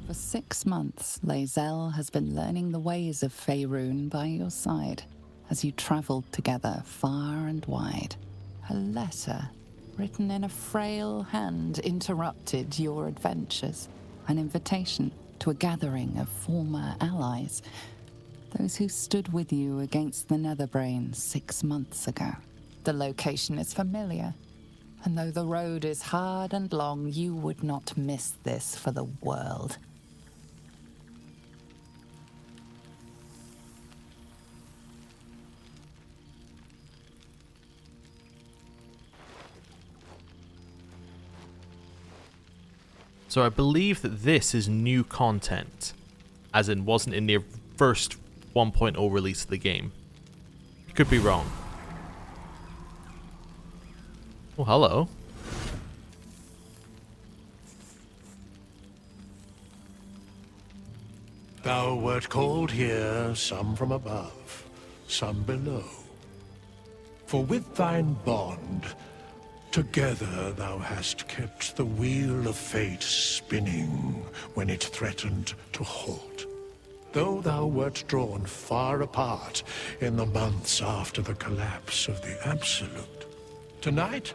For 6 months, Lae'zel has been learning the ways of Faerun by your side as you traveled together far and wide. A letter written in a frail hand interrupted your adventures. An invitation to a gathering of former allies, those who stood with you against the Netherbrain 6 months ago. The location is familiar, and though the road is hard and long, you would not miss this for the world. So I believe that this is new content, as in wasn't in the first 1.0 release of the game. Could be wrong. Oh, hello. Thou wert called here, some from above, some below. For with thine bond, together thou hast kept the wheel of fate spinning when it threatened to halt. Though thou wert drawn far apart in the months after the collapse of the Absolute, tonight,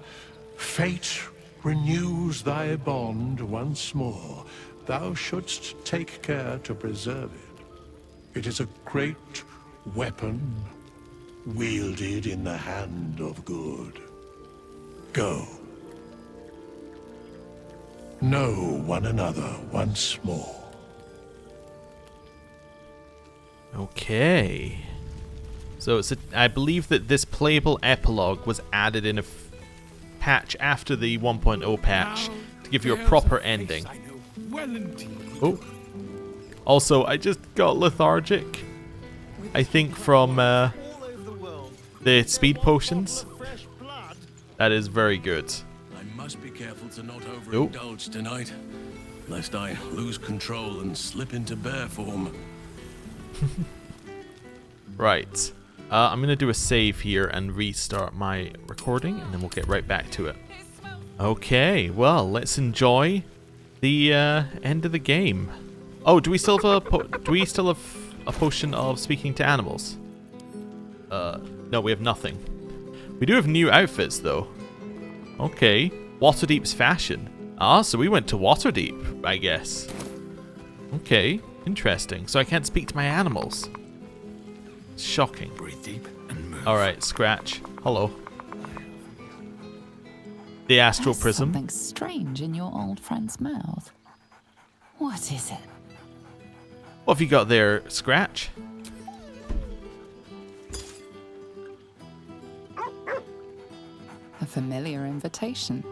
fate renews thy bond once more. Thou shouldst take care to preserve it. It is a great weapon, wielded in the hand of good. Go. Know one another once more. Okay. So I believe that this playable epilogue was added in a patch after the 1.0 patch to give you a proper ending. Oh. Also, I just got lethargic. I think from the speed potions. That is very good. I must be careful to not overindulge tonight, lest I lose control and slip into bear form. Right. I'm going to do a save here and restart my recording, and then we'll get right back to it. Okay, well, let's enjoy the end of the game. Oh, do we still have a potion of speaking to animals? No, we have nothing. We do have new outfits, though. Okay. Waterdeep's fashion. Ah, so we went to Waterdeep, I guess. Okay, interesting. So I can't speak to my animals. Shocking. Breathe deep and move. Alright, Scratch. Hello. The astral There's prism. Something strange in your old friend's mouth. What is it? What have you got there, Scratch? A familiar invitation.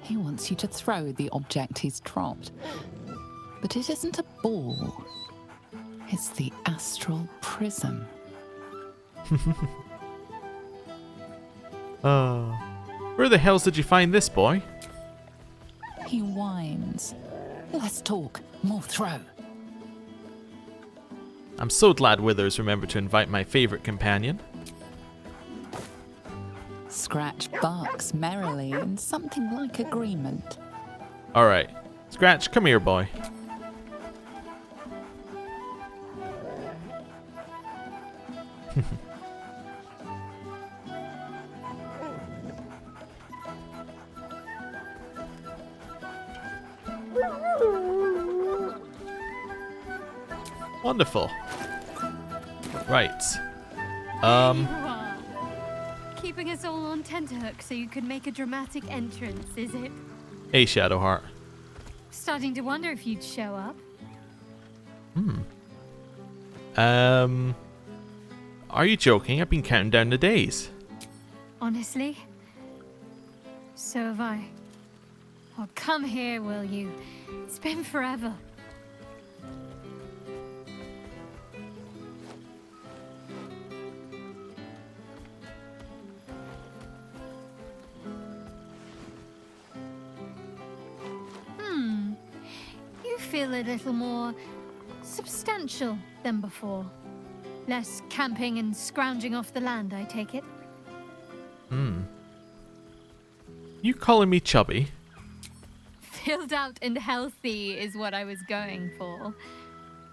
He wants you to throw the object he's dropped. But it isn't a ball. It's the astral prism. Where the hells did you find this, boy? He whines. Less talk, more throw. I'm so glad Withers remembered to invite my favorite companion. Scratch barks merrily in something like agreement. Alright. Scratch, come here, boy. Wonderful. Right. There you are. Keeping us all on tenterhooks so you could make a dramatic entrance, is it? Hey, Shadowheart. Starting to wonder if you'd show up. Are you joking? I've been counting down the days. Honestly? So have I. Oh, come here, will you? It's been forever. You feel a little more substantial than before. Less camping and scrounging off the land, I take it. You calling me chubby? Chilled out and healthy is what I was going for.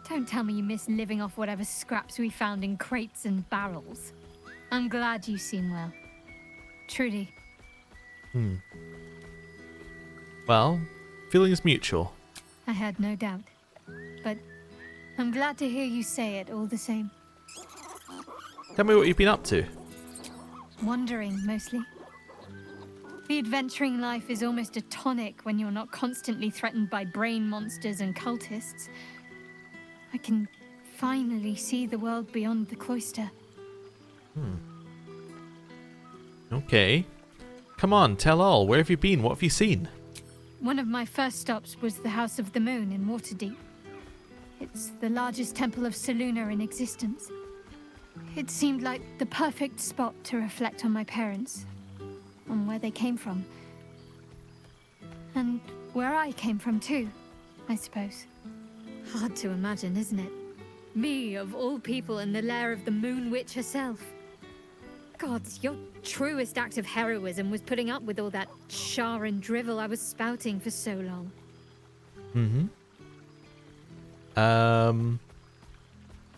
Don't tell me you miss living off whatever scraps we found in crates and barrels. I'm glad you seem well. Truly. Well, feelings mutual. I had no doubt. But I'm glad to hear you say it all the same. Tell me what you've been up to. Wandering, mostly. The adventuring life is almost a tonic when you're not constantly threatened by brain monsters and cultists. I can finally see the world beyond the cloister. Okay. Come on, tell all. Where have you been? What have you seen? One of my first stops was the House of the Moon in Waterdeep. It's the largest temple of Selûne in existence. It seemed like the perfect spot to reflect on my parents, on where they came from. And where I came from too, I suppose. Hard to imagine, isn't it? Me, of all people, in the lair of the Moon Witch herself. Gods, your truest act of heroism was putting up with all that char and drivel I was spouting for so long.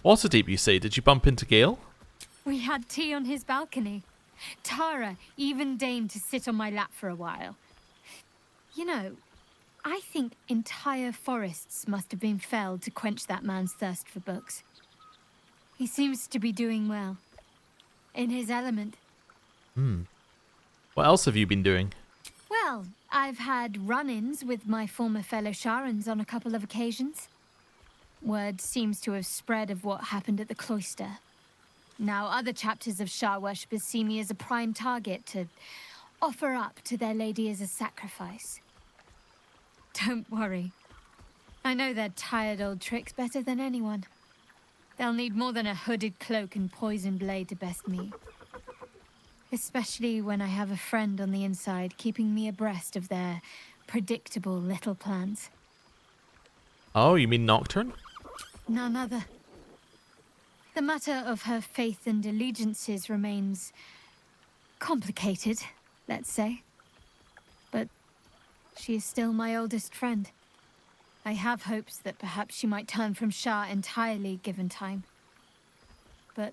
Waterdeep, you say? Did you bump into Gale? We had tea on his balcony. Tara even deigned to sit on my lap for a while. You know, I think entire forests must have been felled to quench that man's thirst for books. He seems to be doing well. In his element. What else have you been doing? Well, I've had run-ins with my former fellow Sharans on a couple of occasions. Word seems to have spread of what happened at the cloister. Now other chapters of Shar worshippers see me as a prime target to offer up to their lady as a sacrifice. Don't worry. I know their tired old tricks better than anyone. They'll need more than a hooded cloak and poisoned blade to best me. Especially when I have a friend on the inside keeping me abreast of their predictable little plans. Oh, you mean Nocturne? None other. The matter of her faith and allegiances remains complicated, let's say. But she is still my oldest friend. I have hopes that perhaps she might turn from Shah entirely given time. But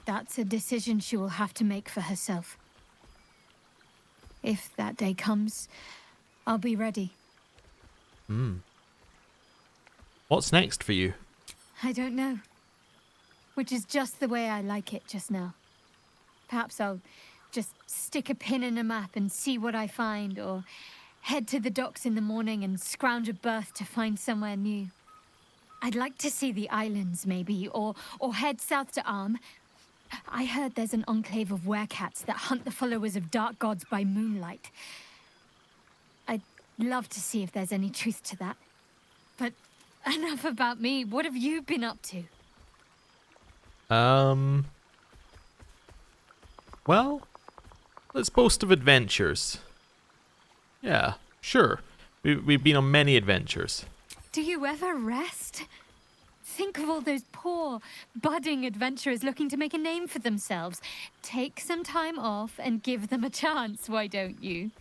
that's a decision she will have to make for herself. If that day comes, I'll be ready. What's next for you? I don't know. Which is just the way I like it just now. Perhaps I'll just stick a pin in a map and see what I find, or head to the docks in the morning and scrounge a berth to find somewhere new. I'd like to see the islands, maybe, or head south to Arm. I heard there's an enclave of werecats that hunt the followers of dark gods by moonlight. I'd love to see if there's any truth to that. But enough about me. What have you been up to? Well, let's boast of adventures. Yeah, sure. We've been on many adventures. Do you ever rest? Think of all those poor, budding adventurers looking to make a name for themselves. Take some time off and give them a chance, why don't you?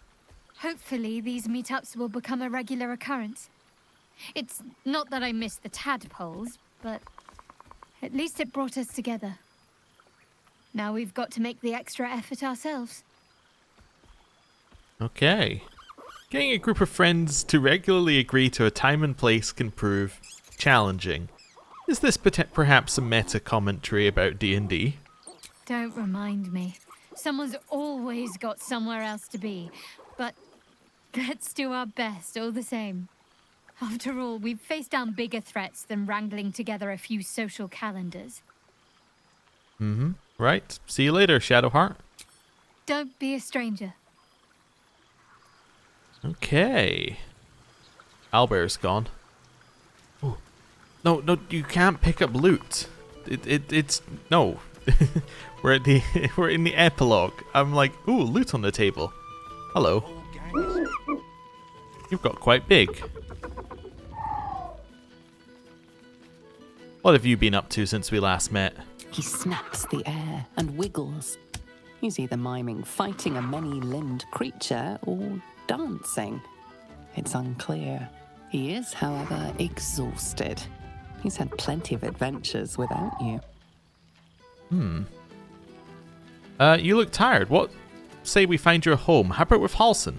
Hopefully these meetups will become a regular occurrence. It's not that I miss the tadpoles, but at least it brought us together. Now we've got to make the extra effort ourselves. Okay. Getting a group of friends to regularly agree to a time and place can prove challenging. Is this perhaps a meta-commentary about D&D? Don't remind me. Someone's always got somewhere else to be. But let's do our best all the same. After all, we've faced down bigger threats than wrangling together a few social calendars. Right. See you later, Shadowheart. Don't be a stranger. Okay. Owlbear's gone. Ooh. No, you can't pick up loot. It's no. We're in the epilogue. I'm like, ooh, loot on the table. Hello. You've got quite big. What have you been up to since we last met? He snaps the air and wiggles. He's either miming fighting a many-limbed creature or dancing. It's unclear. He is, however, exhausted. He's had plenty of adventures without you. You look tired. What say we find your home? How about with Halsin?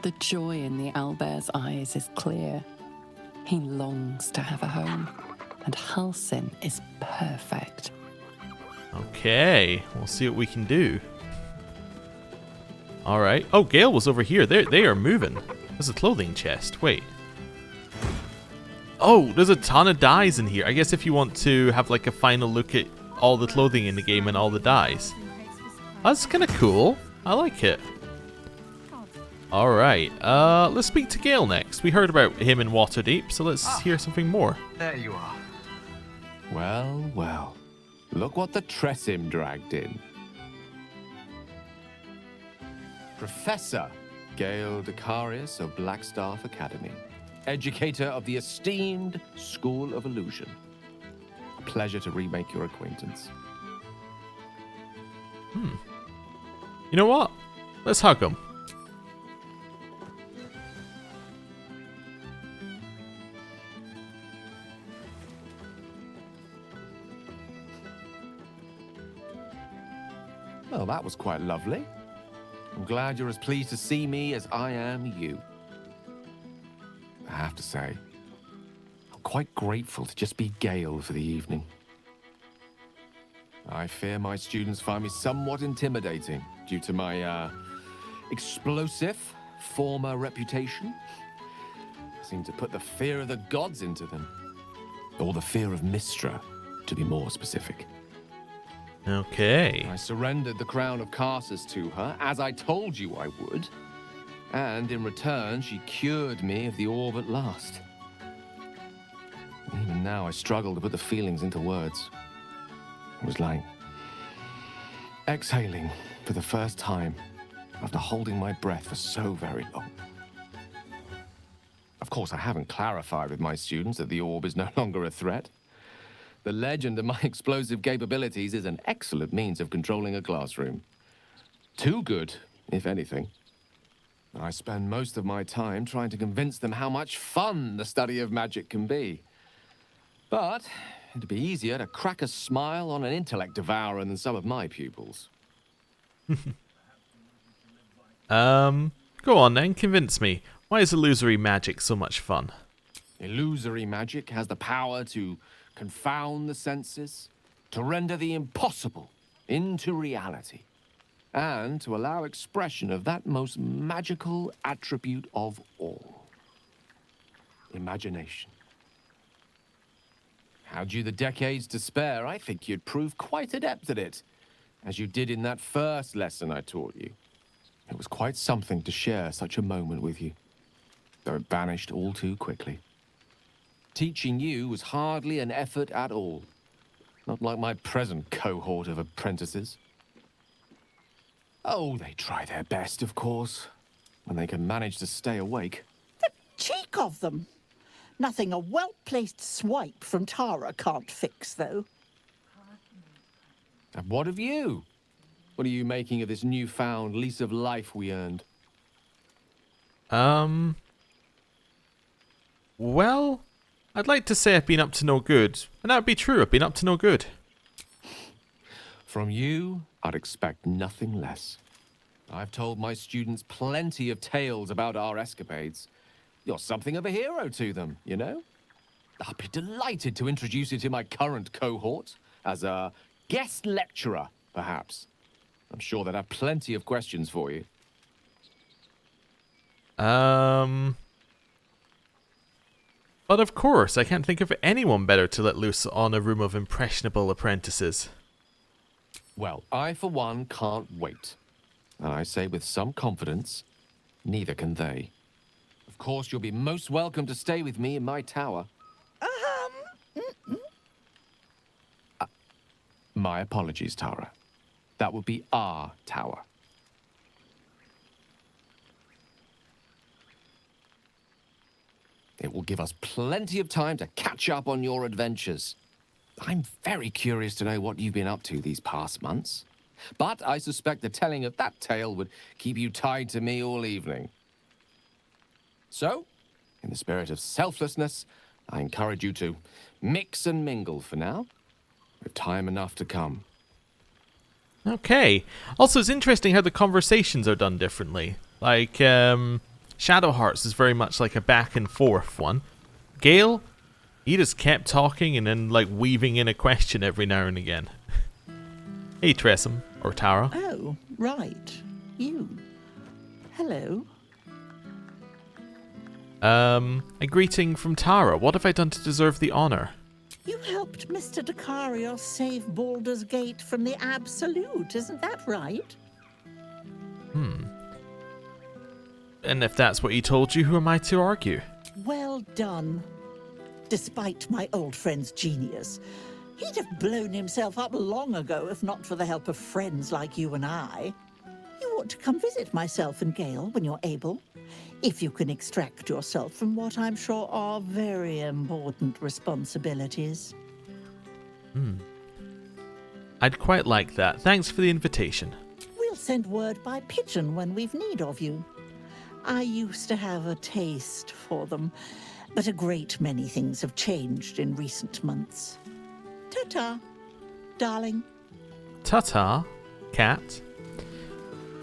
The joy in the owlbear's eyes is clear. He longs to have a home, and Halsin is perfect. Okay, we'll see what we can do. Alright. Oh, Gale was over here. They are moving. There's a clothing chest. Wait. Oh, there's a ton of dyes in here. I guess if you want to have like a final look at all the clothing in the game and all the dyes. That's kind of cool. I like it. Alright, let's speak to Gale next. We heard about him in Waterdeep, so let's hear something more. There you are. Well, well. Look what the Tressim dragged in. Professor Gale Decarius of Blackstaff Academy. Educator of the esteemed School of Illusion. A pleasure to remake your acquaintance. You know what? Let's hug him. Well, that was quite lovely. I'm glad you're as pleased to see me as I am you. I have to say, I'm quite grateful to just be Gale for the evening. I fear my students find me somewhat intimidating due to my, explosive former reputation. I seem to put the fear of the gods into them. Or the fear of Mystra, to be more specific. Okay. I surrendered the crown of Carsus to her, as I told you I would. And in return, she cured me of the orb at last. Even now, I struggle to put the feelings into words. It was like exhaling for the first time after holding my breath for so very long. Of course, I haven't clarified with my students that the orb is no longer a threat. The legend of my explosive capabilities is an excellent means of controlling a classroom. Too good, if anything. I spend most of my time trying to convince them how much fun the study of magic can be. But it'd be easier to crack a smile on an intellect devourer than some of my pupils. Go on then, convince me. Why is illusory magic so much fun? Illusory magic has the power to confound the senses, to render the impossible into reality, and to allow expression of that most magical attribute of all, imagination. Had you the decades to spare, I think you'd prove quite adept at it, as you did in that first lesson I taught you. It was quite something to share such a moment with you, though it vanished all too quickly. Teaching you was hardly an effort at all, not like my present cohort of apprentices. Oh, they try their best, of course, when they can manage to stay awake. The cheek of them! Nothing a well-placed swipe from Tara can't fix, though. And what of you? What are you making of this newfound lease of life we earned? Well, I'd like to say I've been up to no good, and that would be true. I've been up to no good. From you, I'd expect nothing less. I've told my students plenty of tales about our escapades. You're something of a hero to them, you know? I'd be delighted to introduce you to my current cohort as a guest lecturer, perhaps. I'm sure they'd have plenty of questions for you. But of course, I can't think of anyone better to let loose on a room of impressionable apprentices. Well, I, for one, can't wait. And I say with some confidence, neither can they. Of course, you'll be most welcome to stay with me in my tower. My apologies, Tara. That would be our tower. It will give us plenty of time to catch up on your adventures. I'm very curious to know what you've been up to these past months. But I suspect the telling of that tale would keep you tied to me all evening. So, in the spirit of selflessness, I encourage you to mix and mingle for now, with time enough to come. Okay. Also, it's interesting how the conversations are done differently. Like, Shadow Hearts is very much like a back and forth one. Gale, he just kept talking and then, like, weaving in a question every now and again. Hey, Tressum, or Tara. Oh, right. You. Hello. A greeting from Tara. What have I done to deserve the honor? You helped Mr. Dacarios save Baldur's Gate from the Absolute, isn't that right? And if that's what he told you, who am I to argue? Well done. Despite my old friend's genius, he'd have blown himself up long ago if not for the help of friends like you and I. You ought to come visit myself and Gale when you're able, if you can extract yourself from what I'm sure are very important responsibilities. I'd quite like that. Thanks for the invitation. We'll send word by pigeon when we've need of you. I used to have a taste for them, but a great many things have changed in recent months. Ta-ta, darling. Ta-ta, cat.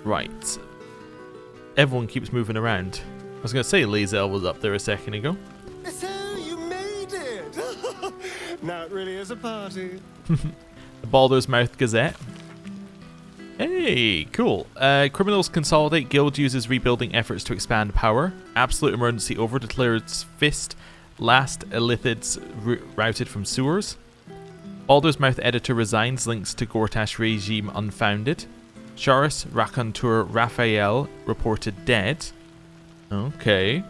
Right. Everyone keeps moving around. I was going to say Lae'zel was up there a second ago. So you made it! Now it really is a party. The Baldur's Mouth Gazette. Hey, cool. Criminals consolidate. Guild uses rebuilding efforts to expand power. Absolute emergency over. Declares fist. Last Illithids routed from sewers. Baldur's Mouth editor resigns. Links to Gortash regime unfounded. Charis raconteur Raphael reported dead. Okay.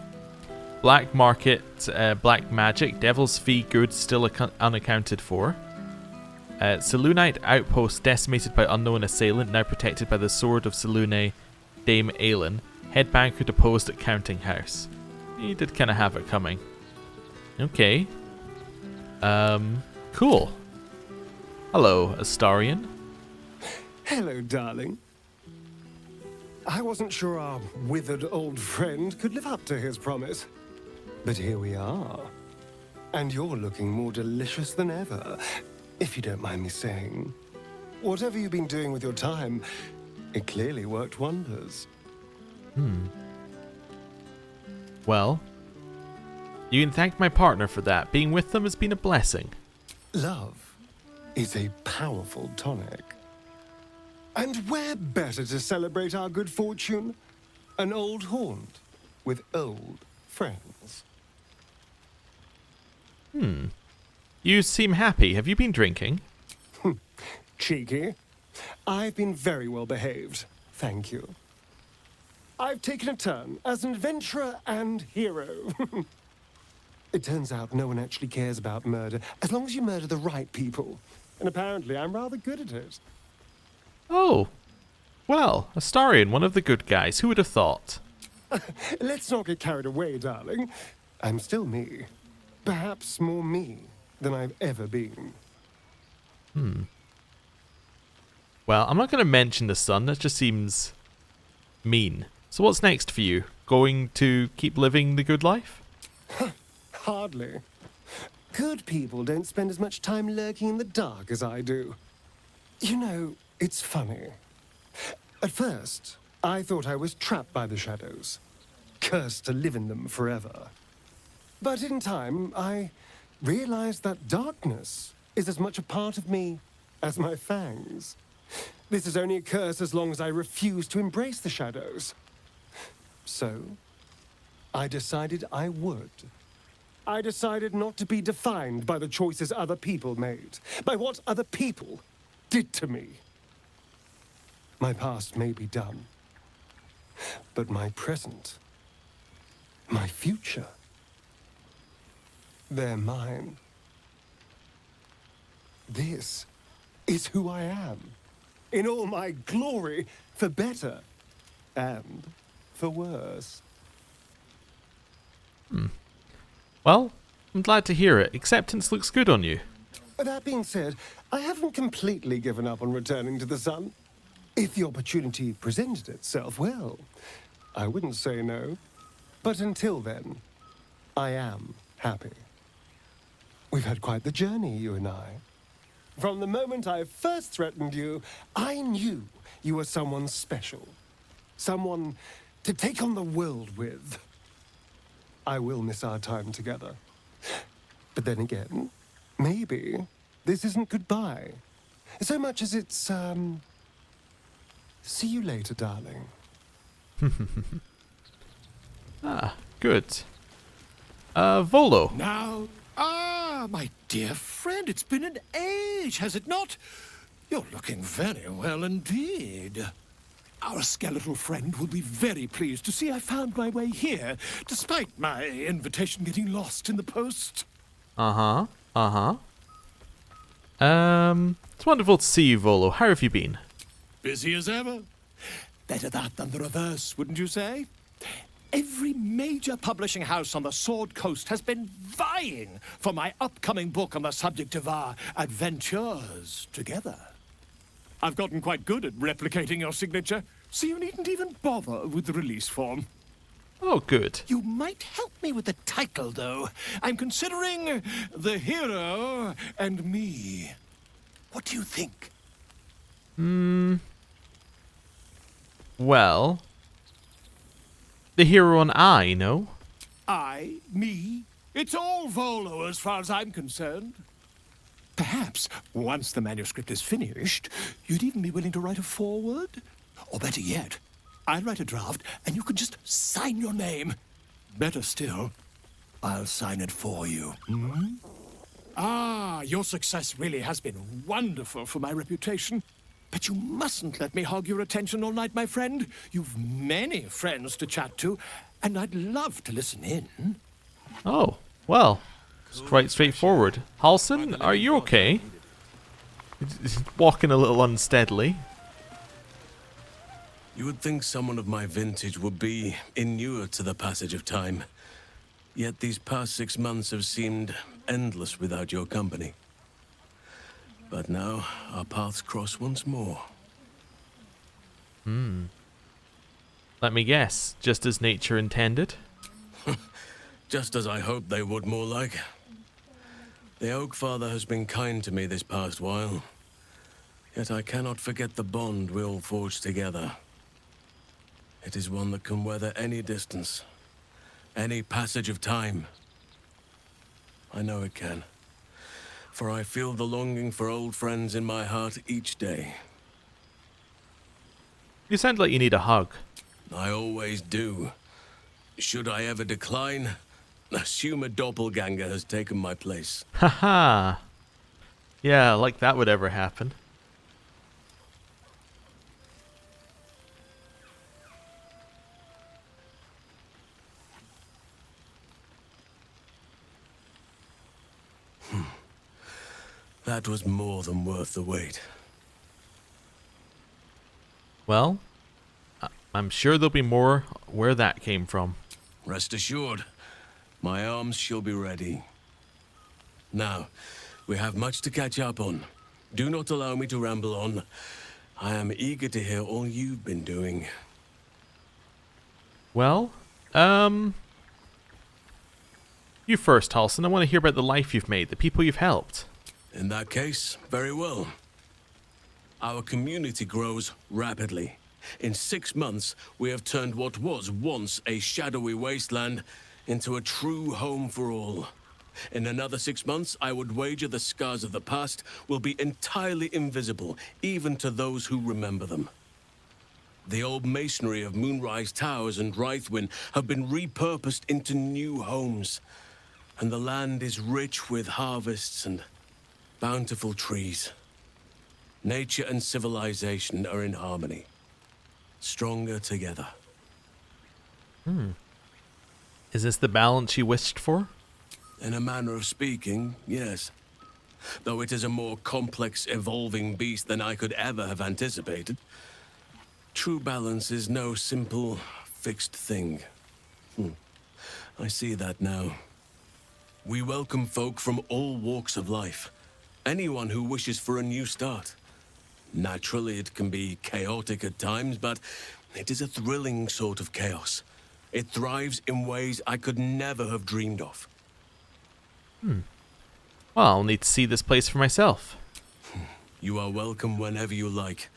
Black market, black magic. Devil's Fee goods still unaccounted for. Selûnite outpost decimated by unknown assailant, now protected by the sword of Selûne, Dame Aelin. Head banker deposed at counting house. He did kind of have it coming. Okay. Cool. Hello, Astarion. Hello, darling. I wasn't sure our withered old friend could live up to his promise. But here we are. And you're looking more delicious than ever, if you don't mind me saying. Whatever you've been doing with your time, it clearly worked wonders. Well, you can thank my partner for that. Being with them has been a blessing. Love is a powerful tonic. And where better to celebrate our good fortune? An old haunt with old friends. You seem happy. Have you been drinking? Cheeky. I've been very well behaved, thank you. I've taken a turn as an adventurer and hero. It turns out no one actually cares about murder, as long as you murder the right people. And apparently I'm rather good at it. Oh. Well, Astarion, one of the good guys. Who would have thought? Let's not get carried away, darling. I'm still me. Perhaps more me than I've ever been. Well, I'm not going to mention the sun. That just seems mean. So what's next for you? Going to keep living the good life? Hardly. Good people don't spend as much time lurking in the dark as I do. You know, it's funny. At first, I thought I was trapped by the shadows, cursed to live in them forever. But in time, I realized that darkness is as much a part of me as my fangs. This is only a curse as long as I refuse to embrace the shadows. So, I decided I would. I decided not to be defined by the choices other people made, by what other people did to me. My past may be done, but my present, my future, they're mine. This is who I am, in all my glory, for better and for worse. Well, I'm glad to hear it. Acceptance looks good on you. That being said, I haven't completely given up on returning to the sun. If the opportunity presented itself, well, I wouldn't say no. But until then, I am happy. We've had quite the journey, you and I. From the moment I first threatened you, I knew you were someone special. Someone to take on the world with. I will miss our time together. But then again, maybe this isn't goodbye. So much as it's, see you later, darling. Good. Volo. Now, my dear friend, it's been an age, has it not? You're looking very well indeed. Our skeletal friend will be very pleased to see I found my way here, despite my invitation getting lost in the post. It's wonderful to see you, Volo. How have you been? Busy as ever. Better that than the reverse, wouldn't you say? Every major publishing house on the Sword Coast has been vying for my upcoming book on the subject of our adventures together. I've gotten quite good at replicating your signature, so you needn't even bother with the release form. Oh, good. You might help me with the title, though. I'm considering The Hero and Me. What do you think? Well, The Hero and I, no? I, me, it's all Volo as far as I'm concerned. Perhaps, once the manuscript is finished, you'd even be willing to write a foreword? Or better yet, I'll write a draft and you can just sign your name. Better still, I'll sign it for you. Your success really has been wonderful for my reputation. But you mustn't let me hog your attention all night, my friend. You've many friends to chat to, and I'd love to listen in. Oh, well, it's quite straightforward. Halson, are you okay? He's walking a little unsteadily. You would think someone of my vintage would be inured to the passage of time. Yet these past 6 months have seemed endless without your company. But now, our paths cross once more. Let me guess, just as nature intended? Just as I hoped they would, more like. The Oak Father has been kind to me this past while. Yet I cannot forget the bond we all forged together. It is one that can weather any distance, any passage of time. I know it can. For I feel the longing for old friends in my heart each day. You sound like you need a hug. I always do. Should I ever decline, assume a doppelganger has taken my place. Haha. Yeah, like that would ever happen. That was more than worth the wait. Well, I'm sure there'll be more where that came from. Rest assured, my arms shall be ready. Now, we have much to catch up on. Do not allow me to ramble on. I am eager to hear all you've been doing. Well, you first, Halson. I want to hear about the life you've made, the people you've helped. In that case, very well. Our community grows rapidly. In 6 months, we have turned what was once a shadowy wasteland into a true home for all. In another 6 months, I would wager the scars of the past will be entirely invisible, even to those who remember them. The old masonry of Moonrise Towers and Rythwin have been repurposed into new homes, and the land is rich with harvests and bountiful trees. Nature and civilization are in harmony, stronger together. Is this the balance you wished for? In a manner of speaking, yes. Though it is a more complex, evolving beast than I could ever have anticipated. True balance is no simple, fixed thing. I see that now. We welcome folk from all walks of life. Anyone who wishes for a new start. Naturally, it can be chaotic at times, but it is a thrilling sort of chaos. It thrives in ways I could never have dreamed of. Well, I'll need to see this place for myself. You are welcome whenever you like,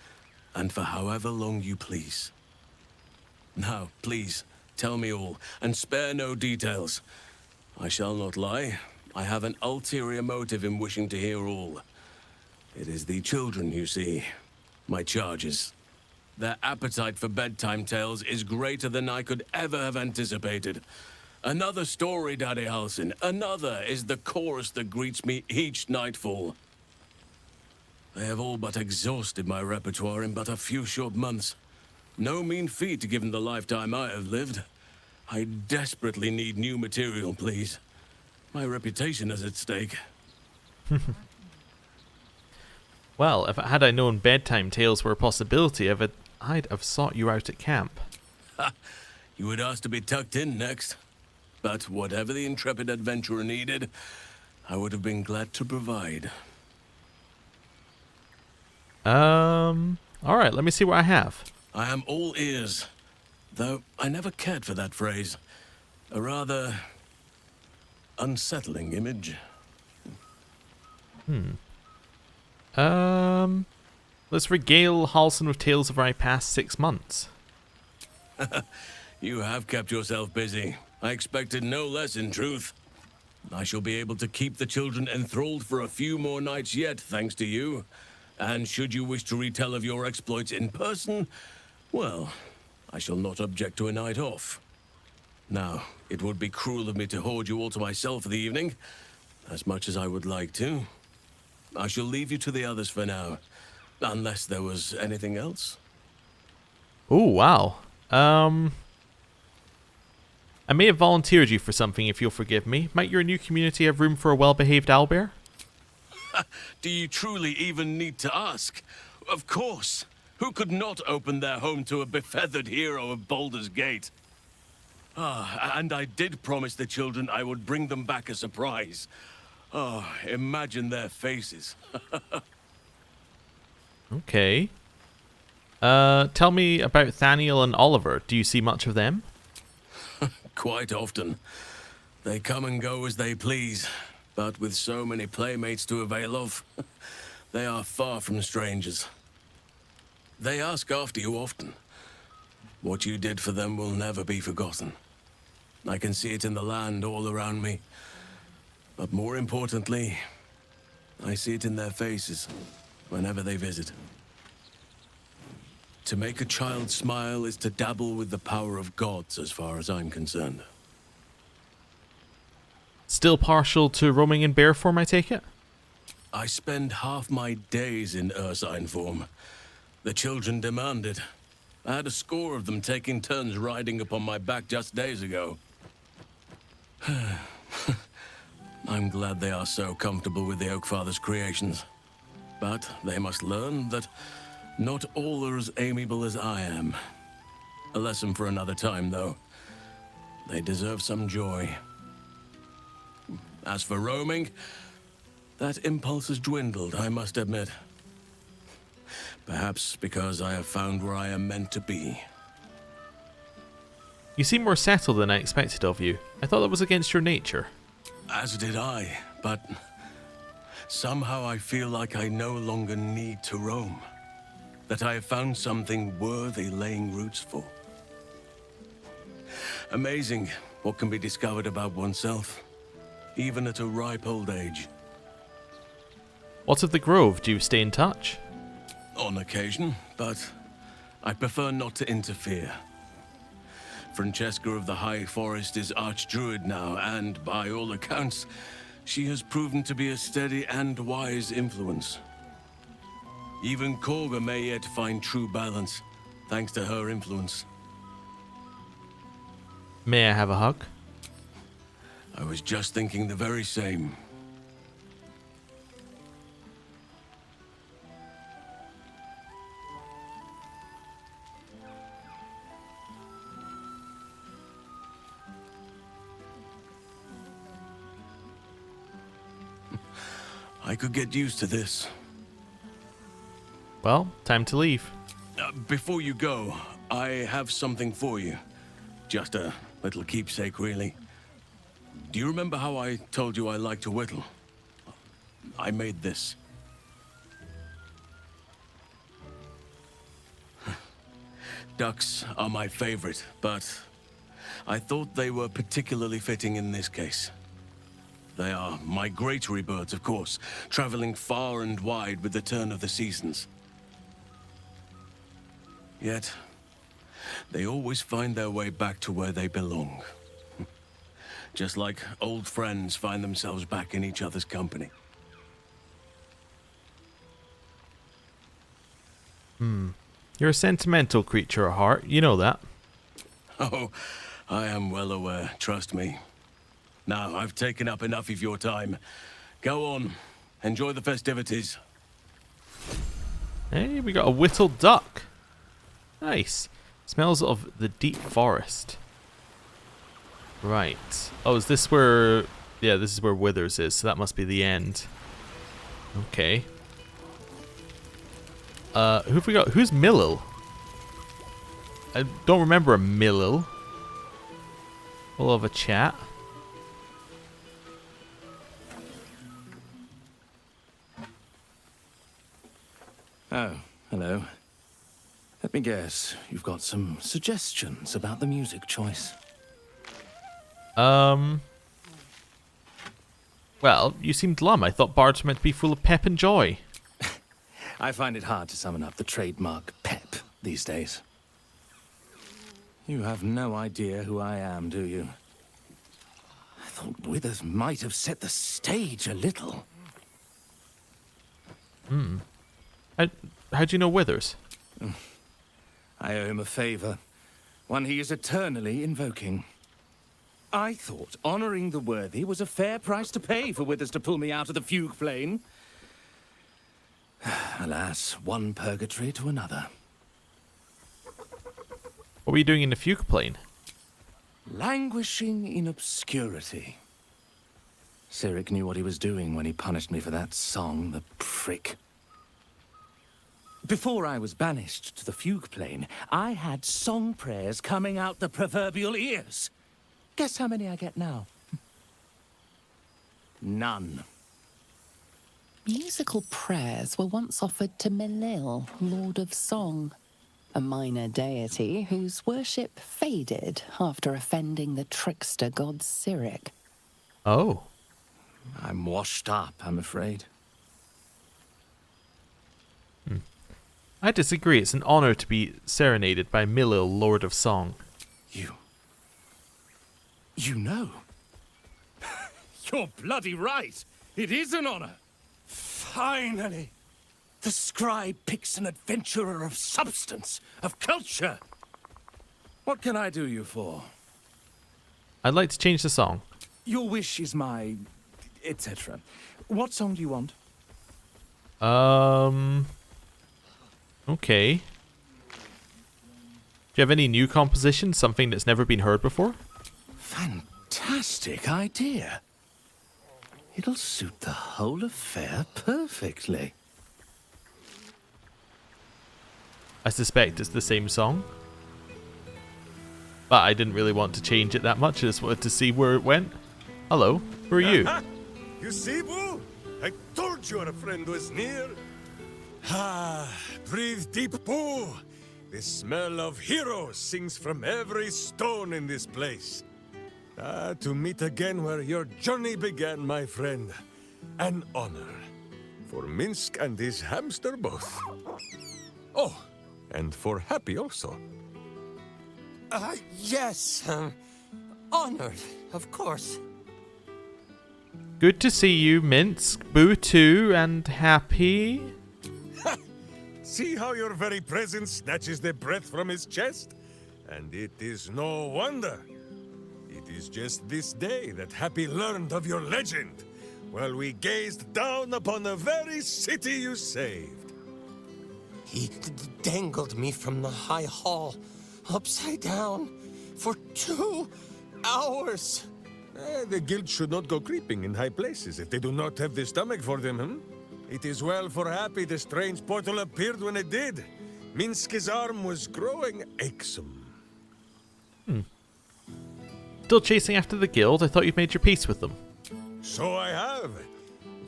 and for however long you please. Now, please, tell me all, and spare no details. I shall not lie. I have an ulterior motive in wishing to hear all. It is the children, you see. My charges. Their appetite for bedtime tales is greater than I could ever have anticipated. Another story, Daddy Halsin. Another is the chorus that greets me each nightfall. They have all but exhausted my repertoire in but a few short months. No mean feat given the lifetime I have lived. I desperately need new material, please. My reputation is at stake. Well, if had I known bedtime tales were a possibility, I'd have sought you out at camp. You would ask to be tucked in next. But whatever the intrepid adventurer needed, I would have been glad to provide. Alright, let me see what I have. I am all ears. Though I never cared for that phrase. A rather unsettling image. Let's regale Halsin with tales of my past 6 months. You have kept yourself busy. I expected no less, in truth. I shall be able to keep the children enthralled for a few more nights yet, thanks to you. And should you wish to retell of your exploits in person, well, I shall not object to a night off. Now, it would be cruel of me to hoard you all to myself for the evening, as much as I would like to. I shall leave you to the others for now, unless there was anything else. Oh, wow. I may have volunteered you for something if you'll forgive me. Might your new community have room for a well-behaved owlbear? Do you truly even need to ask? Of course. Who could not open their home to a befeathered hero of Baldur's Gate? And I did promise the children I would bring them back a surprise. Oh, imagine their faces. Okay. Tell me about Thaniel and Oliver. Do you see much of them? Quite often. They come and go as they please, but with so many playmates to avail of, they are far from strangers. They ask after you often. What you did for them will never be forgotten. I can see it in the land all around me. But more importantly, I see it in their faces whenever they visit. To make a child smile is to dabble with the power of gods, as far as I'm concerned. Still partial to roaming in bear form, I take it? I spend half my days in ursine form. The children demand it. I had a score of them taking turns riding upon my back just days ago. I'm glad they are so comfortable with the Oakfather's creations. But they must learn that not all are as amiable as I am. A lesson for another time, though. They deserve some joy. As for roaming, that impulse has dwindled, I must admit. Perhaps because I have found where I am meant to be. You seem more settled than I expected of you. I thought that was against your nature. As did I, but somehow I feel like I no longer need to roam. That I have found something worthy laying roots for. Amazing what can be discovered about oneself, even at a ripe old age. What of the Grove? Do you stay in touch? On occasion, but I prefer not to interfere. Francesca of the High Forest is Archdruid now, and by all accounts, she has proven to be a steady and wise influence. Even Korga may yet find true balance, thanks to her influence. May I have a hug? I was just thinking the very same. I could get used to this. Well, time to leave. Before you go, I have something for you. Just a little keepsake, really. Do you remember how I told you I like to whittle? I made this. Ducks are my favorite, but I thought they were particularly fitting in this case. They are migratory birds, of course, traveling far and wide with the turn of the seasons. Yet, they always find their way back to where they belong. Just like old friends find themselves back in each other's company. You're a sentimental creature at heart. You know that. Oh, I am well aware, trust me. Now, I've taken up enough of your time. Go on, enjoy the festivities. Hey, we got a whittled duck. Nice. Smells of the deep forest. Right. Oh, is this where... Yeah, this is where Withers is, so that must be the end. Okay. Who have we got? Who's Millil? I don't remember a Millil. We'll have a chat. Oh, hello. Let me guess, you've got some suggestions about the music choice. Well, you seemed glum. I thought bards were meant to be full of pep and joy. I find it hard to summon up the trademark pep these days. You have no idea who I am, do you? I thought Withers might have set the stage a little. How do you know Withers? I owe him a favor, one he is eternally invoking. I thought honoring the worthy was a fair price to pay for Withers to pull me out of the fugue plane. Alas, one purgatory to another. What were you doing in the fugue plane? Languishing in obscurity. Cyric knew what he was doing when he punished me for that song, the prick. Before I was banished to the fugue plane, I had song prayers coming out the proverbial ears. Guess how many I get now? None. Musical prayers were once offered to Millil, Lord of Song, a minor deity whose worship faded after offending the trickster god Cyric. Oh. I'm washed up, I'm afraid. I disagree. It's an honor to be serenaded by Millil, Lord of Song. You know? You're bloody right. It is an honor. Finally! The scribe picks an adventurer of substance, of culture. What can I do you for? I'd like to change the song. Your wish is my... etc. What song do you want? Okay. Do you have any new compositions? Something that's never been heard before? Fantastic idea. It'll suit the whole affair perfectly. I suspect it's the same song. But I didn't really want to change it that much. I just wanted to see where it went. Hello, who are you? You see, Boo? I told you our friend was near. Breathe deep, Boo. The smell of heroes sings from every stone in this place. To meet again where your journey began, my friend. An honor. For Minsk and his hamster both. Oh, and for Happy also. Yes. Honored, of course. Good to see you, Minsk, Boo 2, and Happy. See how your very presence snatches the breath from his chest? And it is no wonder. It is just this day that Happy learned of your legend, while we gazed down upon the very city you saved. He dangled me from the high hall, upside down, for 2 hours. The guild should not go creeping in high places if they do not have the stomach for them, It is well for Happy the strange portal appeared when it did. Minsk's arm was growing achsome. Still chasing after the guild? I thought you'd made your peace with them. So I have.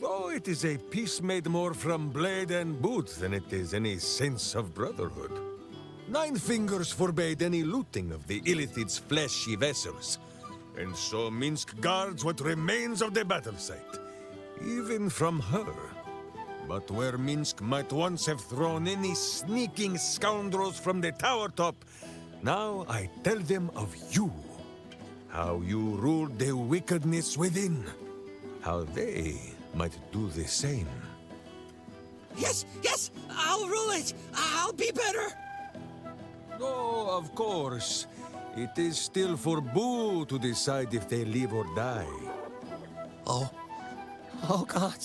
Though it is a peace made more from blade and boot than it is any sense of brotherhood. Nine Fingers forbade any looting of the Illithid's fleshy vessels, and so Minsk guards what remains of the battle site, even from her. But where Minsk might once have thrown any sneaking scoundrels from the tower top, now I tell them of you. How you ruled the wickedness within. How they might do the same. Yes, yes, I'll rule it. I'll be better. Oh, of course. It is still for Boo to decide if they live or die. Oh God.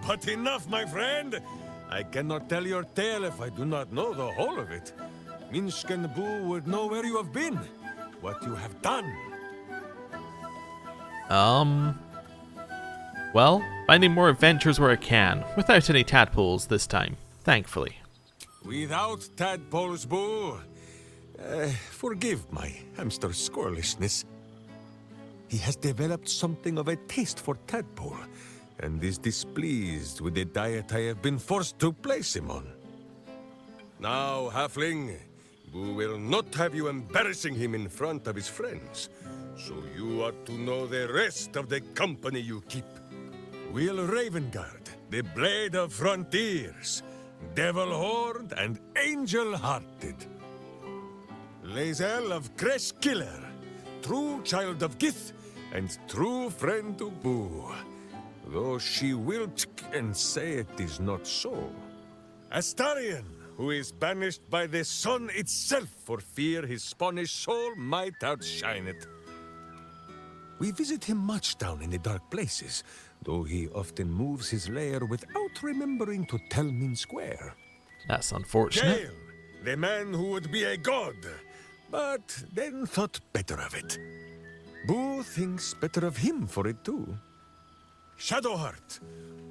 But enough, my friend! I cannot tell your tale if I do not know the whole of it. Minsk and Boo would know where you have been, what you have done. Well, finding more adventures where I can, without any tadpoles this time, thankfully. Without tadpoles, Boo. Forgive my hamster squirrelishness. He has developed something of a taste for tadpole, and is displeased with the diet I have been forced to place him on. Now, Halfling, Boo will not have you embarrassing him in front of his friends, so you ought to know the rest of the company you keep. Will Ravenguard, the Blade of Frontiers, Devil-Horned and Angel-Hearted. Lae'zel of Creshkiller, true child of Gith and true friend to Boo, though she will and say it is not so. Astarion, who is banished by the sun itself for fear his Spanish soul might outshine it. We visit him much down in the dark places, though he often moves his lair without remembering to tell Minsk where. That's unfortunate. Gale, the man who would be a god, but then thought better of it. Boo thinks better of him for it too. Shadowheart,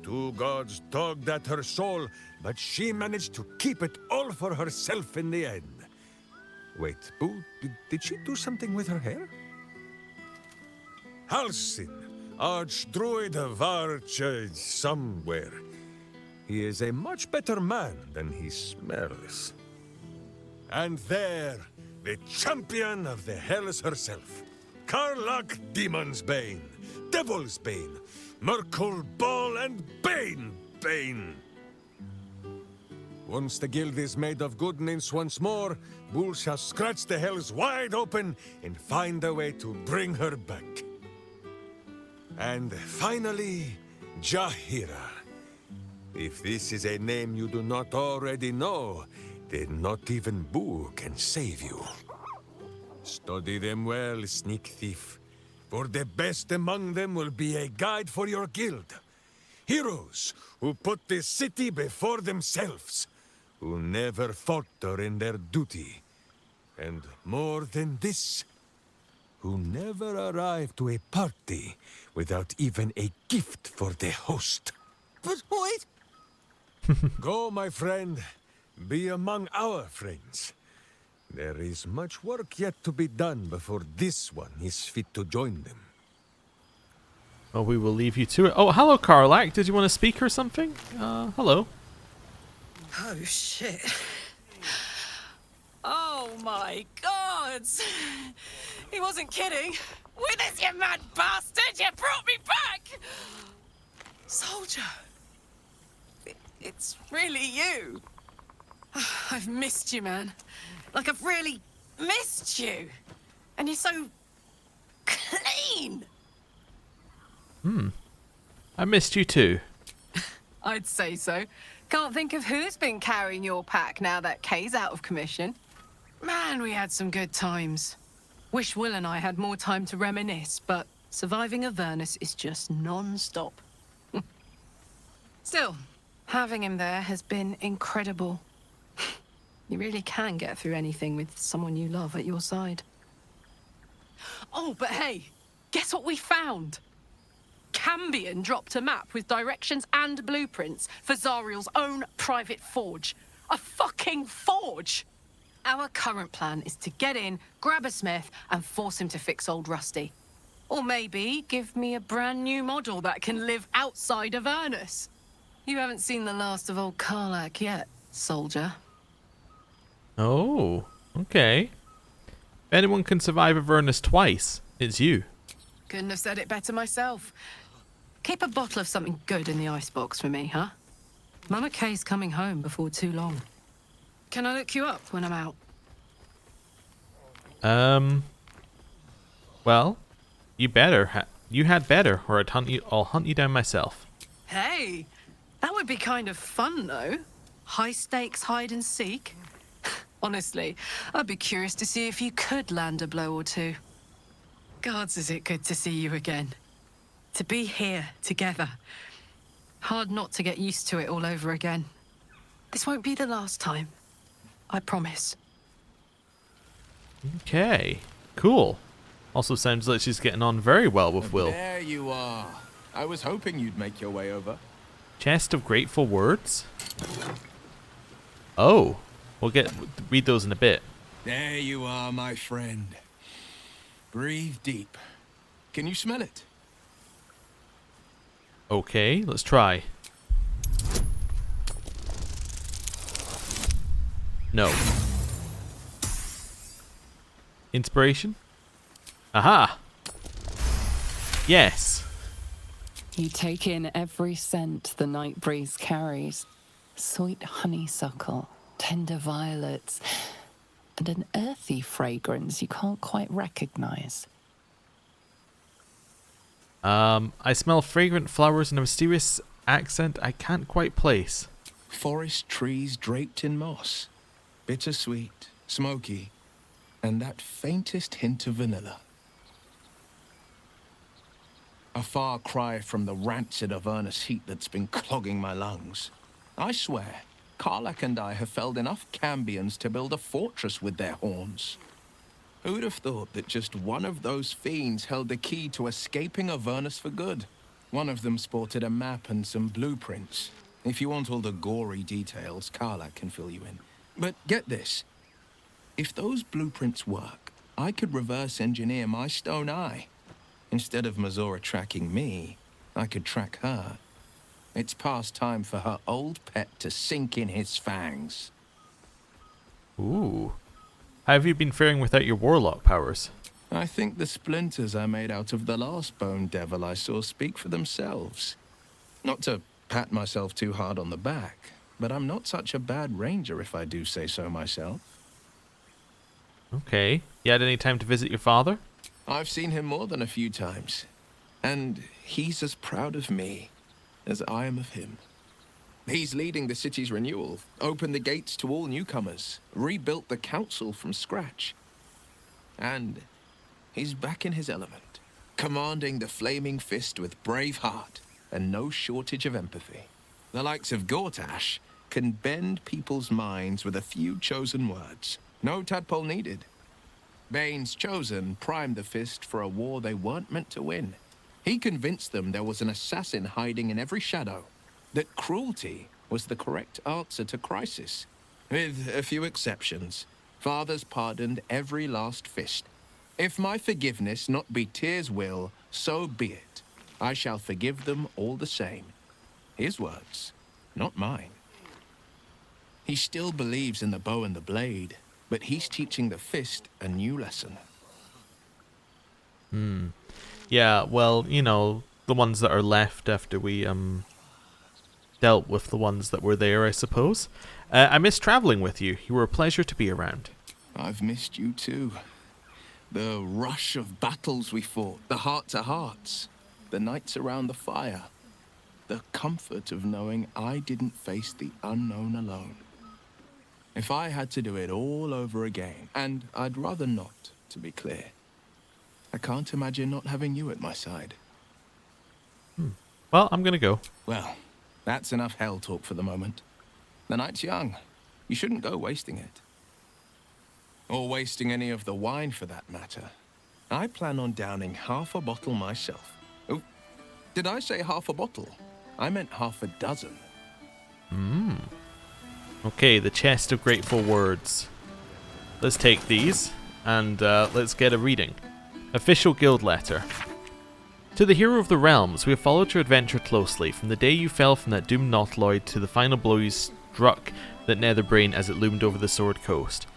two gods dogged at her soul, but she managed to keep it all for herself in the end. Wait, Boo, did she do something with her hair? Halsin, Archdruid of Arch somewhere. He is a much better man than he smells. And there, the champion of the Hells herself, Karlach Demon's Bane, Devil's Bane, Merkul Ball and Bane. Once the guild is made of goodness once more, Bull shall scratch the Hells wide open and find a way to bring her back. And finally, Jahira. If this is a name you do not already know, then not even Boo can save you. Study them well, sneak thief, for the best among them will be a guide for your guild. Heroes who put the city before themselves, who never falter in their duty. And more than this, who never arrive to a party without even a gift for the host. But wait! Go, my friend. Be among our friends. There is much work yet to be done before this one is fit to join them. Well, we will leave you to it. Oh, hello, Karlach. Did you want to speak or something? Hello. Oh, shit. Oh, my gods. He wasn't kidding. Withers, you mad bastard! You brought me back! Soldier. It's really you. I've missed you, man. Like, I've really missed you. And you're so clean. I missed you too. I'd say so. Can't think of who's been carrying your pack now that Kay's out of commission. Man, we had some good times. Wish Will and I had more time to reminisce, but surviving Avernus is just non-stop. Still, having him there has been incredible. You really can get through anything with someone you love at your side. Oh, but hey, guess what we found? Cambion dropped a map with directions and blueprints for Zariel's own private forge. A fucking forge! Our current plan is to get in, grab a smith, and force him to fix old Rusty. Or maybe give me a brand new model that can live outside of Ernest. You haven't seen the last of old Karlak yet, soldier. Oh, okay. If anyone can survive Avernus twice, it's you. Couldn't have said it better myself. Keep a bottle of something good in the icebox for me, huh? Mama Kay's coming home before too long. Can I look you up when I'm out? Well, you better. You had better, or I'll hunt you down myself. Hey, that would be kind of fun, though. High stakes hide and seek. Honestly, I'd be curious to see if you could land a blow or two. Gods, is it good to see you again. To be here together. Hard not to get used to it all over again. This won't be the last time. I promise. Okay, cool. Also sounds like she's getting on very well with Will. There you are. I was hoping you'd make your way over. Chest of Grateful Words? Oh, we'll read those in a bit. There you are, my friend. Breathe deep. Can you smell it? Okay, let's try. No. Inspiration? Aha! Yes. You take in every scent the night breeze carries. Sweet honeysuckle, tender violets, and an earthy fragrance you can't quite recognize. I smell fragrant flowers and a mysterious accent I can't quite place. Forest trees draped in moss. Bittersweet, smoky, and that faintest hint of vanilla. A far cry from the rancid Avernus heat that's been clogging my lungs. I swear, Karlak and I have felled enough Cambions to build a fortress with their horns. Who'd have thought that just one of those fiends held the key to escaping Avernus for good? One of them sported a map and some blueprints. If you want all the gory details, Karlak can fill you in. But get this. If those blueprints work, I could reverse engineer my stone eye. Instead of Mazora tracking me, I could track her. It's past time for her old pet to sink in his fangs. Ooh. How have you been faring without your warlock powers? I think the splinters I made out of the last bone devil I saw speak for themselves. Not to pat myself too hard on the back, but I'm not such a bad ranger if I do say so myself. Okay. You had any time to visit your father? I've seen him more than a few times, and he's as proud of me as I am of him. He's leading the city's renewal, opened the gates to all newcomers, rebuilt the council from scratch. And he's back in his element, commanding the Flaming Fist with brave heart and no shortage of empathy. The likes of Gortash can bend people's minds with a few chosen words. No tadpole needed. Bane's Chosen primed the Fist for a war they weren't meant to win. He convinced them there was an assassin hiding in every shadow, that cruelty was the correct answer to crisis. With a few exceptions, fathers pardoned every last Fist. If my forgiveness not be Tyr's will, so be it. I shall forgive them all the same. His words, not mine. He still believes in the bow and the blade, but he's teaching the Fist a new lesson. Yeah, well, you know, the ones that are left after we dealt with the ones that were there, I suppose. I miss traveling with you. You were a pleasure to be around. I've missed you too. The rush of battles we fought, the heart-to-hearts, the nights around the fire, the comfort of knowing I didn't face the unknown alone. If I had to do it all over again, and I'd rather not, to be clear, I can't imagine not having you at my side. Well, I'm gonna go. Well, that's enough hell talk for the moment. The night's young. You shouldn't go wasting it. Or wasting any of the wine, for that matter. I plan on downing half a bottle myself. Oh, Did I say half a bottle? I meant half a dozen. Okay, the chest of grateful words. Let's take these and let's get a reading. Official guild letter. To the hero of the realms, we have followed your adventure closely, from the day you fell from that doomed nautiloid to the final blow you struck that netherbrain as it loomed over the Sword Coast.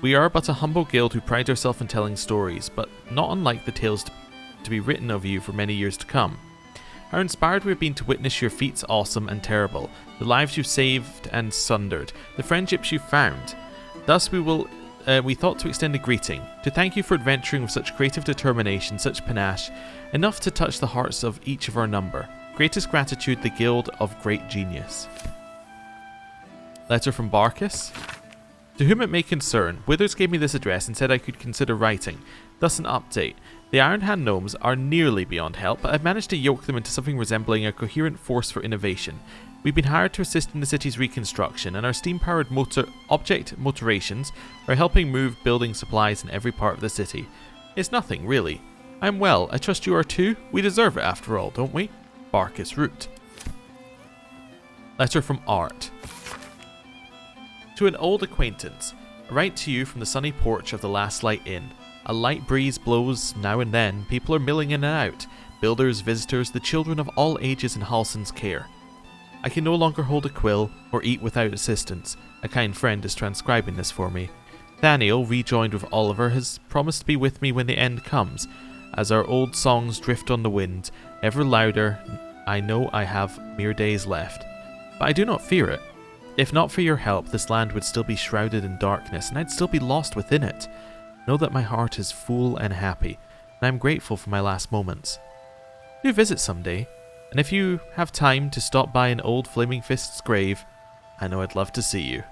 We are but a humble guild who pride ourselves in telling stories, but not unlike the tales to be written of you for many years to come. How inspired we have been to witness your feats awesome and terrible, the lives you saved and sundered, the friendships you found. Thus we thought to extend a greeting, to thank you for adventuring with such creative determination, such panache, enough to touch the hearts of each of our number. Greatest gratitude, the Guild of Great Genius. Letter from Barkis. To whom it may concern, Withers gave me this address and said I could consider writing. Thus an update. The Iron Hand gnomes are nearly beyond help, but I've managed to yoke them into something resembling a coherent force for innovation. We've been hired to assist in the city's reconstruction, and our steam-powered object motorations are helping move building supplies in every part of the city. It's nothing, really. I'm well. I trust you are too? We deserve it after all, don't we? Barkis Root. Letter from Art. To an old acquaintance. I write to you from the sunny porch of the Last Light Inn. A light breeze blows now and then. People are milling in and out. Builders, visitors, the children of all ages in Halsin's care. I can no longer hold a quill or eat without assistance. A kind friend is transcribing this for me. Thaniel, rejoined with Oliver, has promised to be with me when the end comes. As our old songs drift on the wind, ever louder, I know I have mere days left. But I do not fear it. If not for your help, this land would still be shrouded in darkness, and I'd still be lost within it. Know that my heart is full and happy, and I am grateful for my last moments. Do visit someday, and if you have time to stop by an old Flaming Fist's grave, I know I'd love to see you.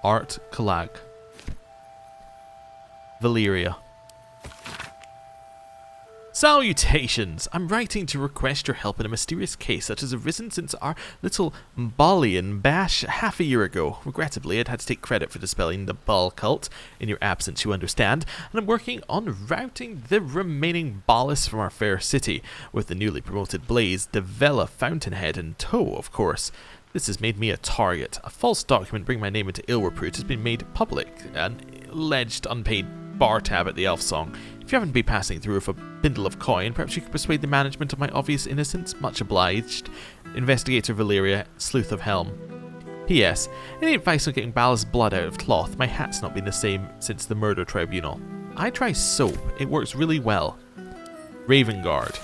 Art Kalag. Valyria. Salutations! I'm writing to request your help in a mysterious case that has arisen since our little Balian bash half a year ago. Regrettably, I'd had to take credit for dispelling the Bal cult, in your absence you understand, and I'm working on routing the remaining Balis from our fair city, with the newly promoted Blaze, Devella Fountainhead in tow, of course. This has made me a target. A false document bringing my name into ill repute has been made public, an alleged unpaid bar tab at the Elf Song. If you haven't been passing through with a bindle of coin, perhaps you could persuade the management of my obvious innocence. Much obliged. Investigator Valyria, Sleuth of Helm. P.S. Any advice on getting Bal's blood out of cloth? My hat's not been the same since the murder tribunal. I try soap. It works really well. Ravengard.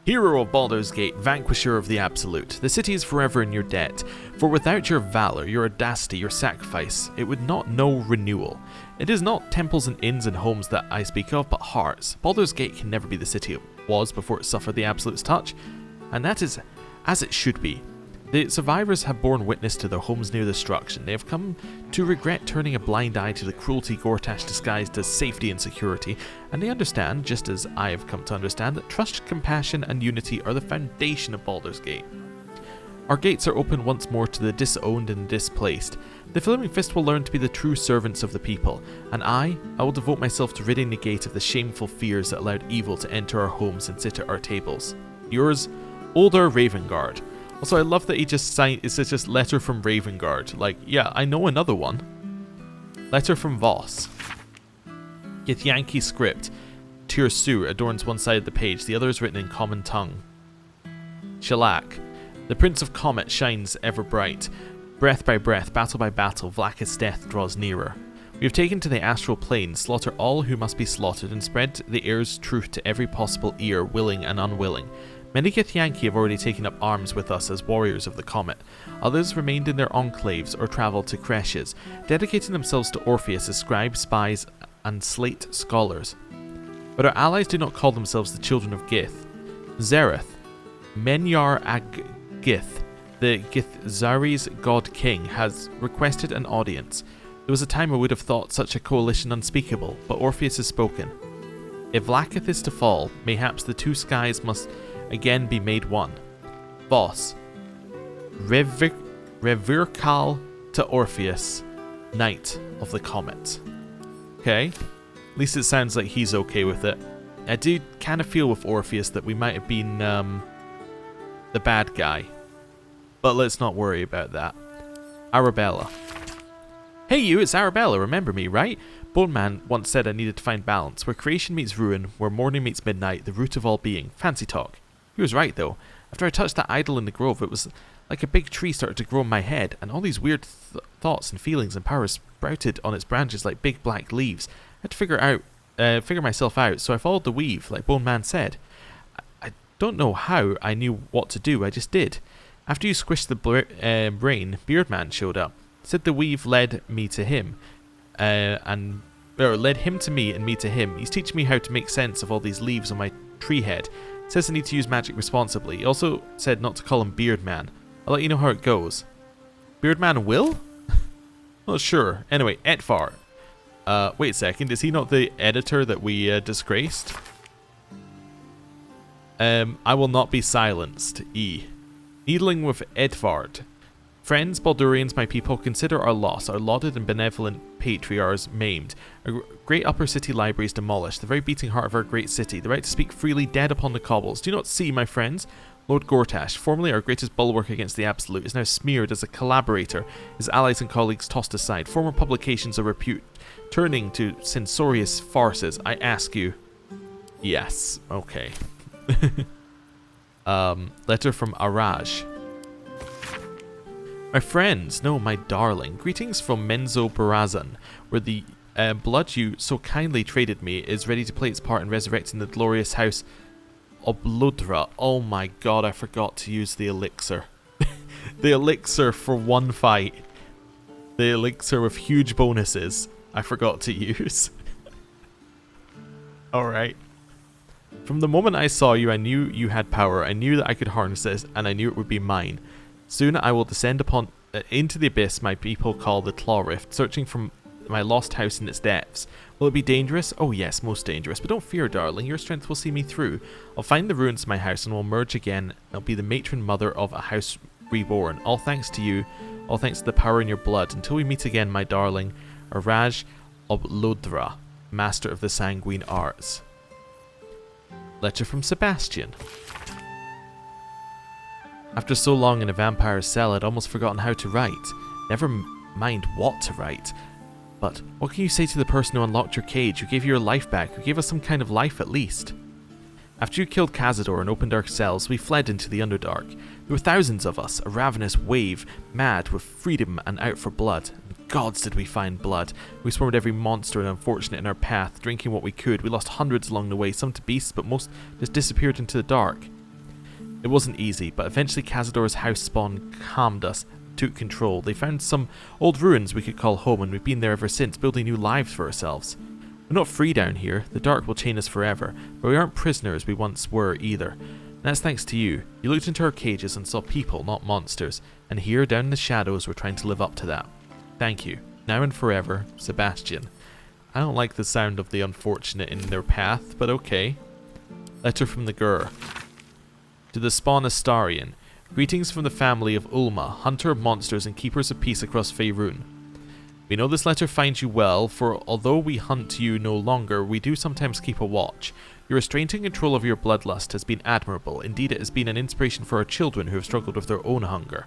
Hero of Baldur's Gate, vanquisher of the Absolute, the city is forever in your debt, for without your valor, your audacity, your sacrifice, it would not know renewal. It is not temples and inns and homes that I speak of, but hearts. Baldur's Gate can never be the city it was before it suffered the Absolute's touch, and that is as it should be. The survivors have borne witness to their homes near destruction. They have come to regret turning a blind eye to the cruelty Gortash disguised as safety and security, and they understand, just as I have come to understand, that trust, compassion, and unity are the foundation of Baldur's Gate. Our gates are open once more to the disowned and displaced. The Flaming Fist will learn to be the true servants of the people, and I will devote myself to ridding the gate of the shameful fears that allowed evil to enter our homes and sit at our tables. Yours, Older Ravengard. Also, I love that he just signed, it's just letter from Ravengard. Like, yeah, I know another one. Letter from Voss. Githyanki script. Tirsu adorns one side of the page, the other is written in common tongue. Shalak. The Prince of Comet shines ever bright. Breath by breath, battle by battle, Vlaakith's death draws nearer. We have taken to the astral plane, slaughter all who must be slaughtered, and spread the air's truth to every possible ear, willing and unwilling. Many Githyanki have already taken up arms with us as warriors of the Comet. Others remained in their enclaves or travelled to creches, dedicating themselves to Orpheus as scribes, spies, and slate scholars. But our allies do not call themselves the children of Gith. Zereth, Menyar Gith, the Githzari's god king, has requested an audience. There was a time I would have thought such a coalition unspeakable, but Orpheus has spoken. If Vlaakith is to fall, mayhaps the two skies must again be made one. Voss. Revirkal to Orpheus, Knight of the Comet. Okay. At least it sounds like he's okay with it. I do kind of feel with Orpheus that we might have been the bad guy. But let's not worry about that. Arabella. Hey you, it's Arabella, remember me, right? Bone Man once said I needed to find balance, where creation meets ruin, where morning meets midnight, the root of all being. Fancy talk. He was right though. After I touched that idol in the grove, it was like a big tree started to grow in my head, and all these weird thoughts and feelings and powers sprouted on its branches like big black leaves. I had to figure myself out, so I followed the weave, like Bone Man said. I don't know how I knew what to do, I just did. After you squished the brain, Beardman showed up. Said the weave led me to him, led him to me and me to him. He's teaching me how to make sense of all these leaves on my tree head. Says I need to use magic responsibly. He also said not to call him Beardman. I'll let you know how it goes. Beardman will? Not sure. Anyway, Etvar. Wait a second. Is he not the editor that we disgraced? I will not be silenced. E. Needling with Edvard. Friends, Baldurians, my people, consider our loss, our lauded and benevolent patriarchs maimed, our great upper city libraries demolished, the very beating heart of our great city, the right to speak freely dead upon the cobbles. Do you not see, my friends? Lord Gortash, formerly our greatest bulwark against the Absolute, is now smeared as a collaborator, his allies and colleagues tossed aside, former publications of repute, turning to censorious farces. I ask you. Yes, okay. Letter from Araj. My friends, no, my darling, greetings from Menzo Barazan, where the blood you so kindly traded me is ready to play its part in resurrecting the glorious house Obludra. Oh my god, I forgot to use the elixir. The elixir for one fight. The elixir with huge bonuses I forgot to use. Alright. From the moment I saw you, I knew you had power. I knew that I could harness this, and I knew it would be mine. Soon I will descend into the abyss my people call the Claw Rift, searching for my lost house in its depths. Will it be dangerous? Oh yes, most dangerous. But don't fear, darling. Your strength will see me through. I'll find the ruins of my house and we'll merge again. I'll be the matron mother of a house reborn. All thanks to you. All thanks to the power in your blood. Until we meet again, my darling. Araj Oblodra, master of the sanguine arts. Letter from Sebastian. After so long in a vampire's cell, I'd almost forgotten how to write. Never mind what to write. But what can you say to the person who unlocked your cage, who gave you your life back, who gave us some kind of life at least? After you killed Cazador and opened our cells, we fled into the Underdark. There were thousands of us, a ravenous wave, mad with freedom and out for blood. And gods did we find blood. We swarmed every monster and unfortunate in our path, drinking what we could. We lost hundreds along the way, some to beasts, but most just disappeared into the dark. It wasn't easy, but eventually Cazador's house spawn calmed us, took control. They found some old ruins we could call home, and we've been there ever since, building new lives for ourselves. We're not free down here. The dark will chain us forever, but we aren't prisoners we once were either. And that's thanks to you. You looked into our cages and saw people, not monsters, and here, down in the shadows, we're trying to live up to that. Thank you. Now and forever, Sebastian. I don't like the sound of the unfortunate in their path, but okay. Letter from the Gur. To the Spawn Astarian. Greetings from the family of Ulma, hunter of monsters and keepers of peace across Faerun. We know this letter finds you well, for although we hunt you no longer, we do sometimes keep a watch. Your restraint and control of your bloodlust has been admirable. Indeed, it has been an inspiration for our children who have struggled with their own hunger.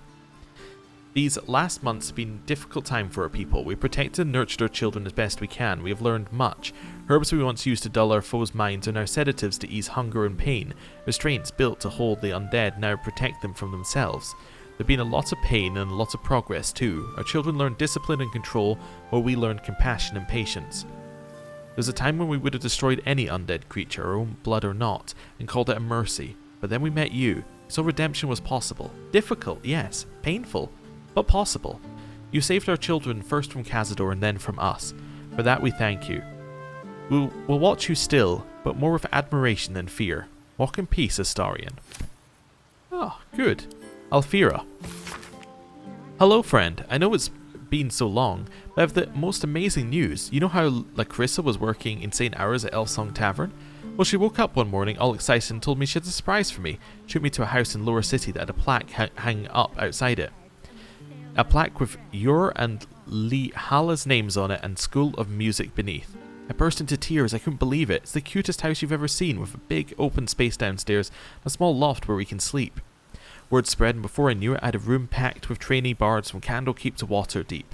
These last months have been a difficult time for our people. We protected and nurtured our children as best we can. We have learned much. Herbs we once used to dull our foes' minds are now sedatives to ease hunger and pain. Restraints built to hold the undead now protect them from themselves. There have been a lot of pain and a lot of progress too. Our children learned discipline and control, while we learned compassion and patience. There was a time when we would have destroyed any undead creature, our own blood or not, and called it a mercy. But then we met you, so redemption was possible. Difficult, yes. Painful, but possible. You saved our children first from Cazador and then from us. For that we thank you. We'll watch you still, but more with admiration than fear. Walk in peace, Astarian. Oh, good. Alfira. Hello, friend. I know it's been so long, but I have the most amazing news. You know how Lacrissa was working insane hours at Elfsong Tavern? Well, she woke up one morning all excited and told me she had a surprise for me. She took me to a house in Lower City that had a plaque hanging up outside it. A plaque with your and Lee Hala's names on it and School of Music beneath. I burst into tears. I couldn't believe it. It's the cutest house you've ever seen, with a big open space downstairs, a small loft where we can sleep. Word spread, and before I knew it, I had a room packed with trainee bards from Candlekeep to Waterdeep.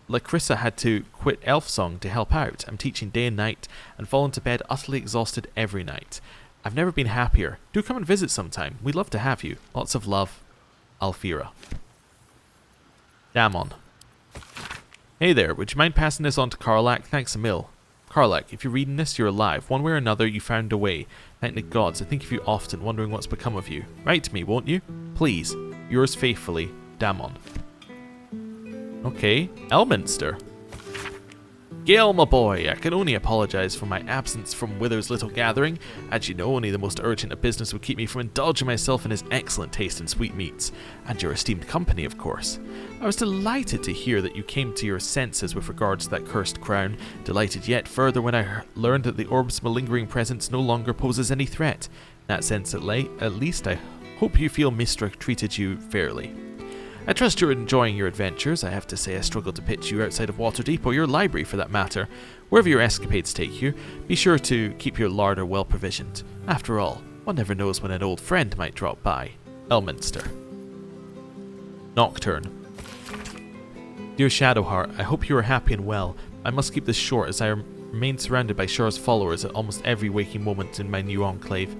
Lacrissa had to quit Elfsong to help out. I'm teaching day and night, and falling to bed utterly exhausted every night. I've never been happier. Do come and visit sometime. We'd love to have you. Lots of love, Alfira. Damon. Hey there, would you mind passing this on to Karlach? Thanks a mil. Karlach, if you're reading this, you're alive. One way or another, you found a way. Thank the gods. I think of you often, wondering what's become of you. Write to me, won't you? Please. Yours faithfully, Damon. Okay, Elminster. Gale, my boy, I can only apologise for my absence from Wither's little gathering. As you know, only the most urgent of business would keep me from indulging myself in his excellent taste in sweetmeats. And your esteemed company, of course. I was delighted to hear that you came to your senses with regards to that cursed crown. Delighted yet further when I learned that the orb's malingering presence no longer poses any threat. In that sense, at least, I hope you feel Mistra treated you fairly. I trust you're enjoying your adventures. I have to say I struggle to pitch you outside of Waterdeep, or your library for that matter. Wherever your escapades take you, be sure to keep your larder well provisioned. After all, one never knows when an old friend might drop by. Elminster. Nocturne. Dear Shadowheart, I hope you are happy and well. I must keep this short as I remain surrounded by Shar's followers at almost every waking moment in my new enclave.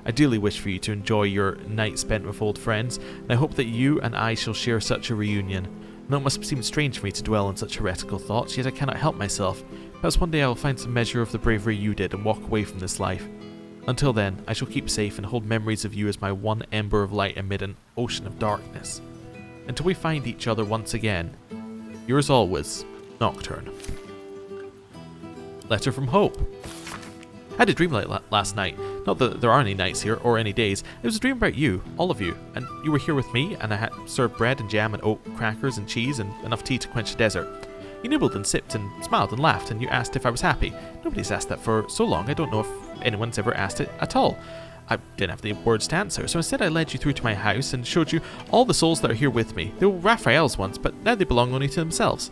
I dearly wish for you to enjoy your night spent with old friends, and I hope that you and I shall share such a reunion. I know it must seem strange for me to dwell on such heretical thoughts, yet I cannot help myself. Perhaps one day I will find some measure of the bravery you did and walk away from this life. Until then, I shall keep safe and hold memories of you as my one ember of light amid an ocean of darkness. Until we find each other once again, yours always, Nocturne. Letter from Hope. I had a dream last night. Not that there are any nights here, or any days. It was a dream about you, all of you, and you were here with me, and I had served bread and jam and oat crackers and cheese and enough tea to quench the desert. You nibbled and sipped and smiled and laughed, and you asked if I was happy. Nobody's asked that for so long, I don't know if anyone's ever asked it at all. I didn't have the words to answer, so instead I led you through to my house and showed you all the souls that are here with me. They were Raphael's once, but now they belong only to themselves.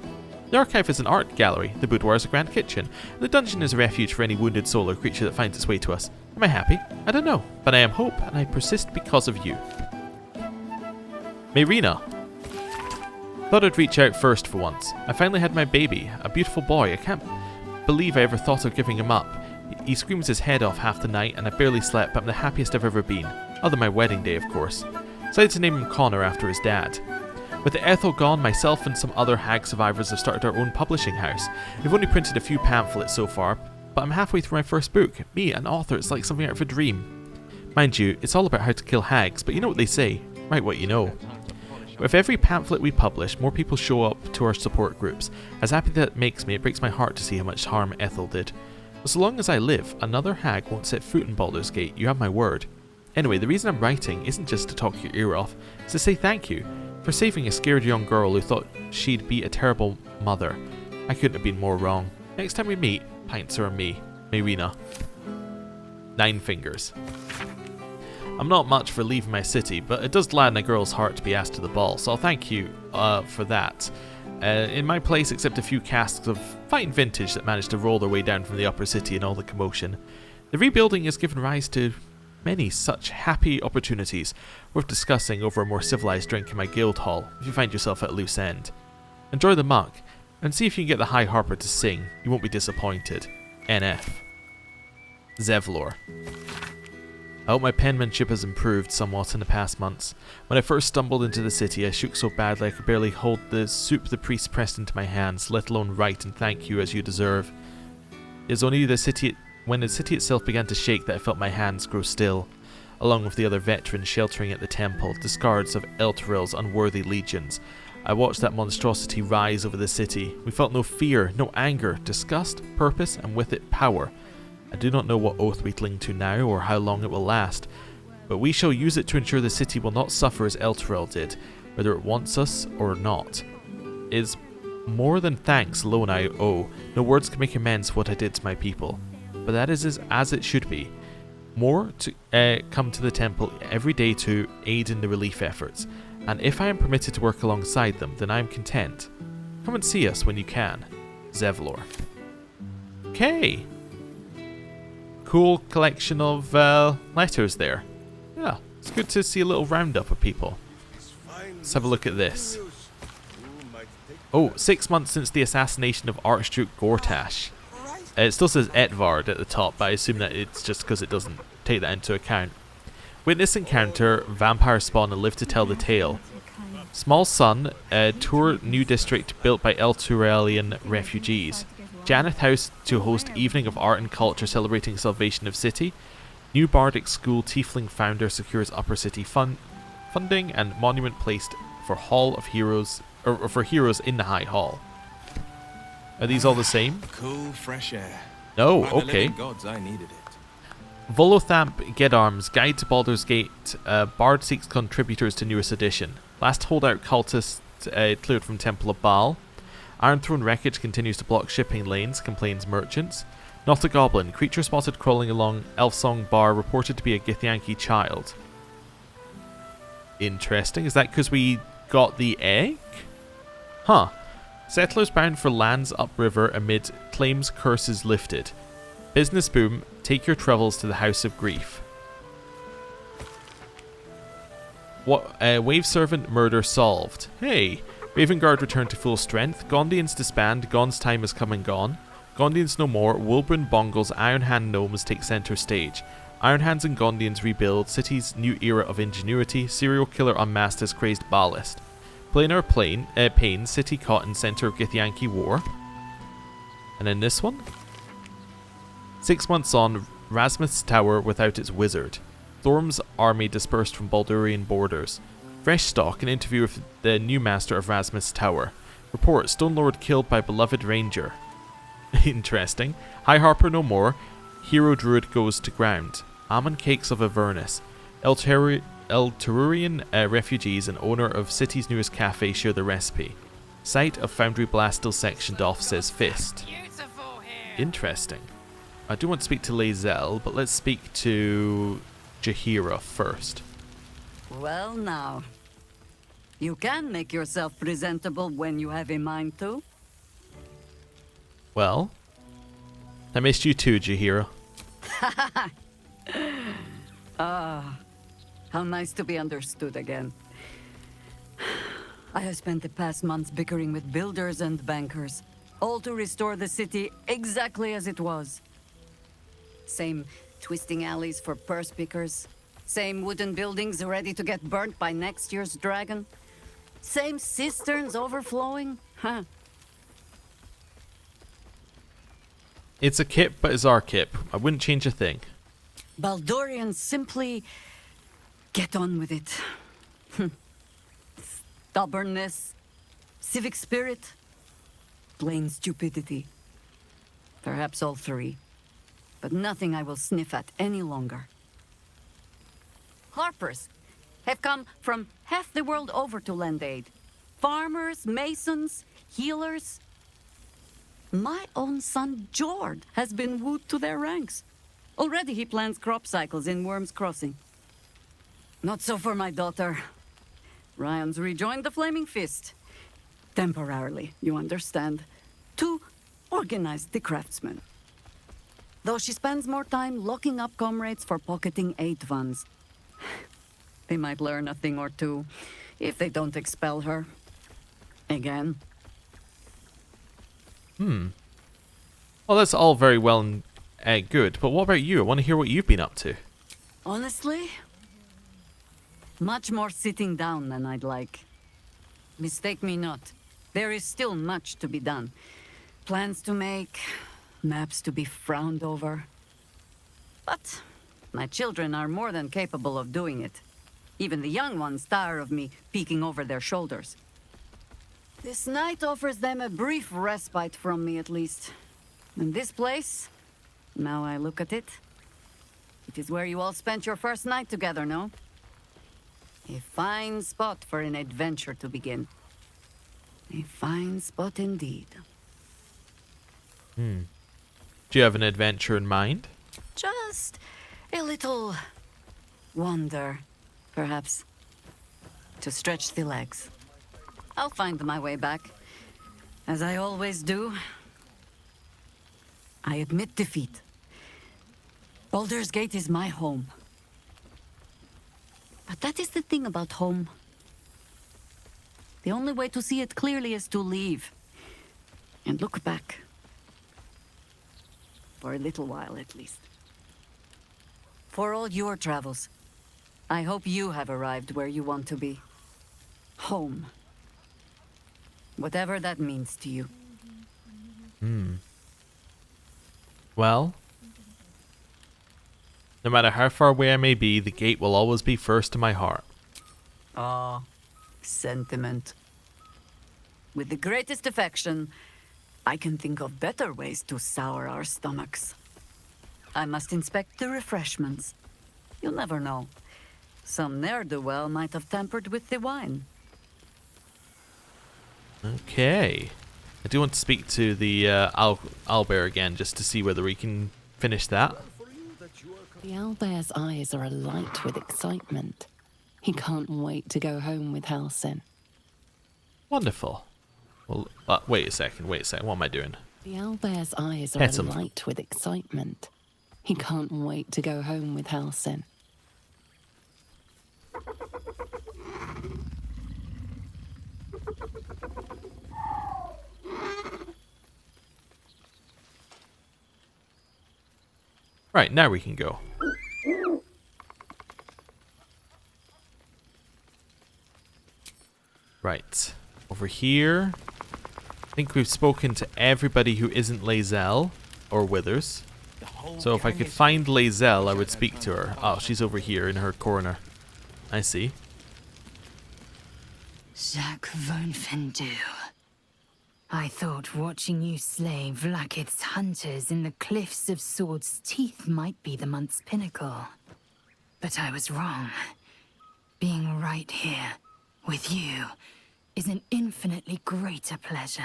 The archive is an art gallery, the boudoir is a grand kitchen, and the dungeon is a refuge for any wounded soul or creature that finds its way to us. Am I happy? I don't know, but I am Hope, and I persist because of you. Mayrina. Thought I'd reach out first for once. I finally had my baby, a beautiful boy. I can't believe I ever thought of giving him up. He screams his head off half the night, and I barely slept, but I'm the happiest I've ever been. Other than my wedding day, of course. Decided to name him Connor after his dad. With Ethel gone, myself and some other hag survivors have started our own publishing house. We've only printed a few pamphlets so far, but I'm halfway through my first book. Me, an author, it's like something out of a dream. Mind you, it's all about how to kill hags, but you know what they say, write what you know. With every pamphlet we publish, more people show up to our support groups. As happy that makes me, it breaks my heart to see how much harm Ethel did. But so long as I live, another hag won't set foot in Baldur's Gate, you have my word. Anyway, the reason I'm writing isn't just to talk your ear off, it's to say thank you. For saving a scared young girl who thought she'd be a terrible mother. I couldn't have been more wrong. Next time we meet, pints are on me. Mayrina. 9 fingers. I'm not much for leaving my city, but it does gladden a girl's heart to be asked to the ball, so I'll thank you for that. In my place, except a few casks of fine vintage that managed to roll their way down from the upper city in all the commotion. The rebuilding has given rise to many such happy opportunities worth discussing over a more civilized drink in my guild hall if you find yourself at a loose end. Enjoy the muck, and see if you can get the High Harper to sing. You won't be disappointed. NF. Zevlor. I hope my penmanship has improved somewhat in the past months. When I first stumbled into the city, I shook so badly I could barely hold the soup the priest pressed into my hands, let alone write and thank you as you deserve. It was only when the city itself began to shake that I felt my hands grow still. Along with the other veterans sheltering at the temple, discards of Elturel's unworthy legions, I watched that monstrosity rise over the city. We felt no fear, no anger, disgust, purpose, and with it power. I do not know what oath we cling to now or how long it will last, but we shall use it to ensure the city will not suffer as Elturel did, whether it wants us or not. It is more than thanks alone I owe. No words can make amends for what I did to my people. But that is as it should be. More to come to the temple every day to aid in the relief efforts, and if I am permitted to work alongside them, then I am content. Come and see us when you can. Zevlor. Okay. Cool collection of letters there. Yeah, it's good to see a little roundup of people. Let's have a look at this. Oh, 6 months since the assassination of Archduke Gortash. It still says Etvard at the top, but I assume that it's just because it doesn't take that into account. Witness encounter, vampire spawn and live to tell the tale. Small Sun, a tour new district built by Elturalian refugees. Janeth House to host evening of art and culture celebrating salvation of city. New Bardic School Tiefling founder secures Upper City funding and monument placed for Hall of Heroes, or for heroes in the High Hall. Are these all the same? Cool, fresh air. No, By the okay. living gods, I needed it. Volothamp Gedarms, Guide to Baldur's Gate. Bard seeks contributors to newest edition. Last holdout cultist cleared from Temple of Baal. Iron Throne wreckage continues to block shipping lanes, complains merchants. Not a goblin. Creature spotted crawling along Elfsong Bar, reported to be a Githyanki child. Interesting. Is that because we got the egg? Huh. Settlers bound for lands upriver amid claims curses lifted. Business boom. Take your troubles to the House of Grief. What? Wave servant murder solved. Hey. Ravenguard returned to full strength. Gondians disband. Gon's time has come and gone. Gondians no more. Wilburn Bongles, Ironhand gnomes take center stage. Ironhands and Gondians rebuild. City's new era of ingenuity. Serial killer unmasked as crazed ballast. Planar Pain. City caught in center of Githyanki war. And then this one. 6 months on. Rasmuth's Tower without its wizard. Thorm's army dispersed from Baldurian borders. Fresh stock, an interview with the new master of Rasmuth's Tower. Report, Stone Lord killed by beloved ranger. Interesting. High Harper no more. Hero Druid goes to ground. Almond Cakes of Avernus. Eltururian refugees and owner of city's newest cafe share the recipe. Site of Foundry Blast still sectioned off, says Fist. Interesting. I do want to speak to Lae'zel, but let's speak to Jaheira first. Well now, you can make yourself presentable when you have a mind to. Well, I missed you too, Jaheira. How nice to be understood again. I have spent the past months bickering with builders and bankers, all to restore the city exactly as it was. Same twisting alleys for purse pickers. Same wooden buildings ready to get burnt by next year's dragon. Same cisterns overflowing. Huh. It's a kip, but it's our kip. I wouldn't change a thing. Baldurians simply get on with it. Stubbornness, civic spirit, plain stupidity. Perhaps all three. But nothing I will sniff at any longer. Harpers have come from half the world over to lend aid. Farmers, masons, healers. My own son, Jord, has been wooed to their ranks. Already he plans crop cycles in Worm's Crossing. Not so for my daughter. Ryan's rejoined the Flaming Fist. Temporarily, you understand. To organize the craftsmen. Though she spends more time locking up comrades for pocketing aid funds. They might learn a thing or two if they don't expel her. Again. Well, that's all very well and good, but what about you? I want to hear what you've been up to. Honestly, much more sitting down than I'd like. Mistake me not. There is still much to be done. Plans to make, maps to be frowned over. But my children are more than capable of doing it. Even the young ones tire of me peeking over their shoulders. This night offers them a brief respite from me, at least. And this place, now I look at it, it is where you all spent your first night together, no? A fine spot for an adventure to begin. A fine spot indeed. Do you have an adventure in mind? Just a little wander, perhaps, to stretch the legs. I'll find my way back, as I always do. I admit defeat. Baldur's Gate is my home. But that is the thing about home. The only way to see it clearly is to leave. And look back. For a little while, at least. For all your travels, I hope you have arrived where you want to be. Home. Whatever that means to you. Well, no matter how far away I may be, the gate will always be first in my heart. Ah, sentiment. With the greatest affection, I can think of better ways to sour our stomachs. I must inspect the refreshments. You'll never know. Some ne'er-do-well might have tampered with the wine. Okay. I do want to speak to the owlbear again, just to see whether we can finish that. The owlbear's eyes are alight with excitement. He can't wait to go home with Halsin. Wonderful. Well, wait a second. What am I doing? The owlbear's eyes are Pet him. alight with excitement. He can't wait to go home with Halsin. Right, now we can go. Right, over here. I think we've spoken to everybody who isn't Lae'zel or Withers. So if I could find Lae'zel, I would speak to her. Oh, she's over here in her corner. I see. Jacques Vonfendu. I thought watching you slay Vlakith's hunters in the cliffs of Sword's Teeth might be the month's pinnacle. But I was wrong. Being right here, with you, is an infinitely greater pleasure.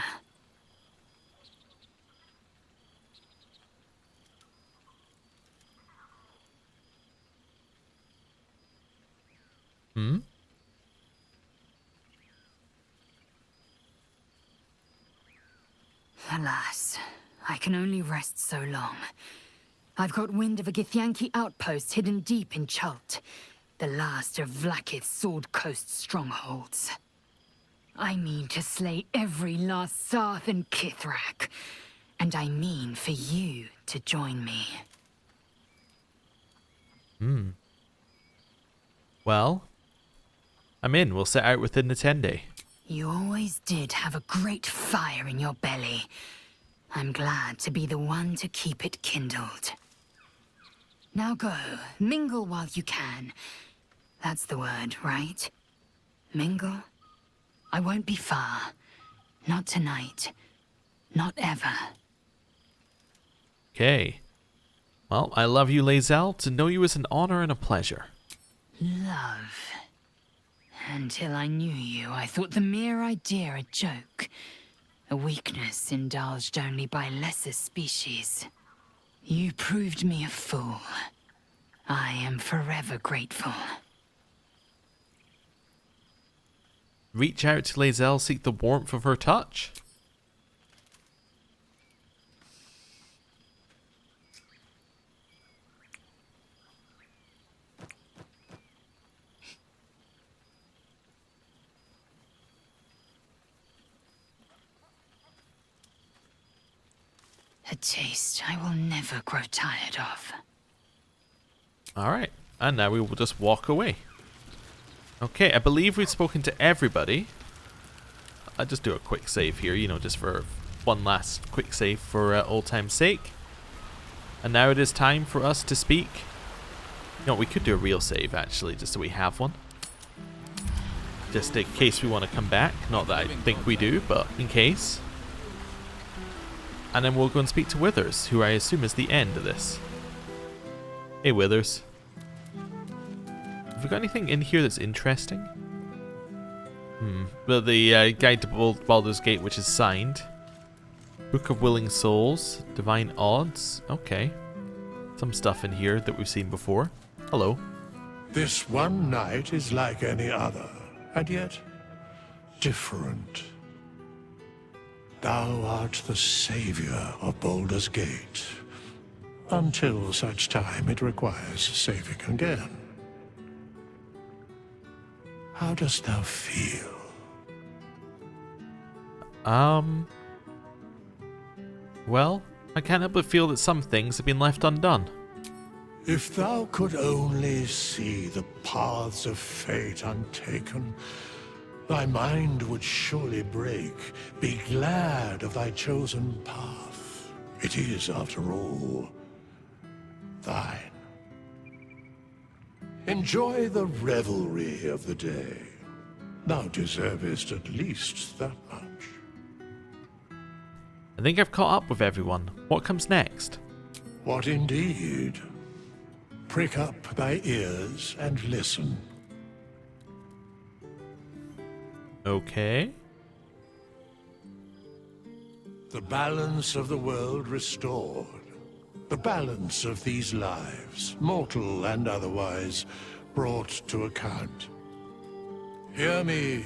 Hmm? Alas, I can only rest so long. I've got wind of a Githyanki outpost hidden deep in Chult, the last of Vlakith's Sword Coast strongholds. I mean to slay every last Sarth and Kithrak, and I mean for you to join me. Well, I'm in. We'll set out within the 10 day. You always did have a great fire in your belly. I'm glad to be the one to keep it kindled. Now go, mingle while you can. That's the word, right? Mingle? I won't be far. Not tonight. Not ever. Okay. Well, I love you, Lae'zel. To know you is an honor and a pleasure. Love. Until I knew you, I thought the mere idea a joke. A weakness indulged only by lesser species. You proved me a fool. I am forever grateful. Reach out to Lae'zel, seek the warmth of her touch. A taste I will never grow tired of. Alright, and now we will just walk away. Okay, I believe we've spoken to everybody. I'll just do a quick save here, you know, just for one last quick save for old time's sake. And now it is time for us to speak. You know, we could do a real save actually, just so we have one. Just in case we want to come back. Not that I think we do, but in case. And then we'll go and speak to Withers, who I assume is the end of this. Hey Withers. Have we got anything in here that's interesting? Well, the Guide to Baldur's Gate, which is signed. Book of Willing Souls. Divine Odds. Okay. Some stuff in here that we've seen before. Hello. This one night is like any other, and yet different. Thou art the savior of Baldur's Gate, until such time it requires saving again. How dost thou feel? Well, I can't help but feel that some things have been left undone. If thou could only see the paths of fate untaken, thy mind would surely break. Be glad of thy chosen path. It is, after all, thine. Enjoy the revelry of the day. Thou deservest at least that much. I think I've caught up with everyone. What comes next? What indeed? Prick up thy ears and listen. Okay. The balance of the world restored. The balance of these lives, mortal and otherwise, brought to account. Hear me,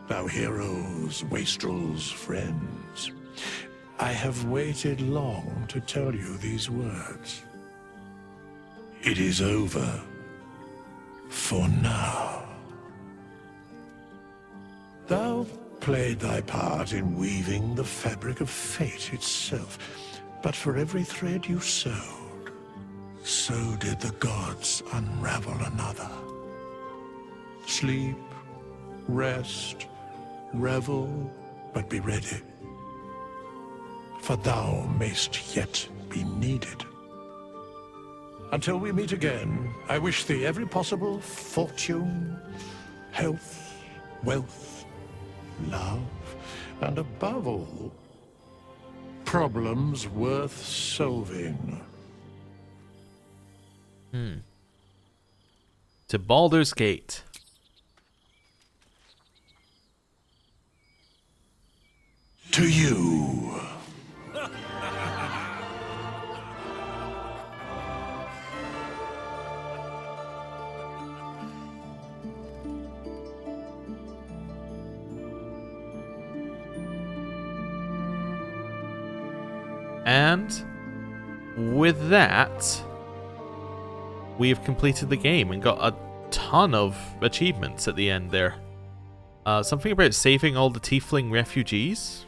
thou heroes, wastrels, friends. I have waited long to tell you these words. It is over. For now. Thou played thy part in weaving the fabric of fate itself, but for every thread you sewed, so did the gods unravel another. Sleep, rest, revel, but be ready. For thou mayst yet be needed. Until we meet again, I wish thee every possible fortune, health, wealth, love, and above all, problems worth solving. To Baldur's Gate. To you. And with that, we have completed the game and got a ton of achievements at the end there. Something about saving all the tiefling refugees?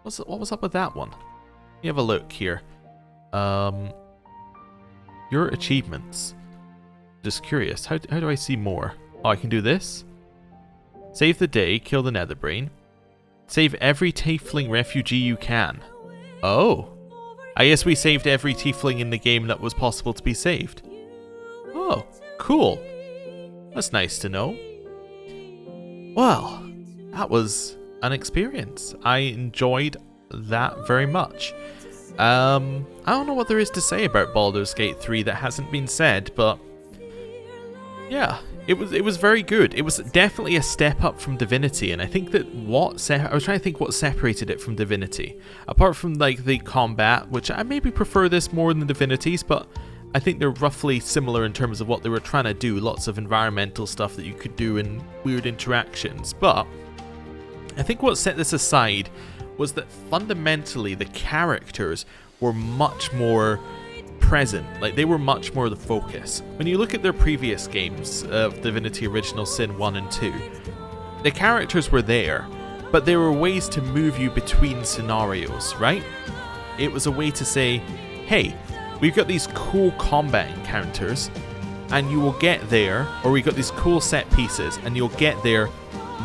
What was up with that one? Let me have a look here. Your achievements. Just curious, how do I see more? Oh, I can do this. Save the day, kill the Netherbrain. Save every tiefling refugee you can. Oh. I guess we saved every tiefling in the game that was possible to be saved. Oh, cool. That's nice to know. Well, that was an experience. I enjoyed that very much. I don't know what there is to say about Baldur's Gate 3 that hasn't been said, but yeah, it was very good. It was definitely a step up from Divinity, and I think that I was trying to think what separated it from Divinity. Apart from like the combat, which I maybe prefer this more than Divinity's, but I think they're roughly similar in terms of what they were trying to do. Lots of environmental stuff that you could do and weird interactions. But I think what set this aside was that fundamentally the characters were much more present. Like, they were much more the focus. When you look at their previous games of Divinity Original Sin 1 and 2, the characters were there, but there were ways to move you between scenarios, right? It was a way to say, hey, we've got these cool combat encounters, and you will get there, or we've got these cool set pieces, and you'll get there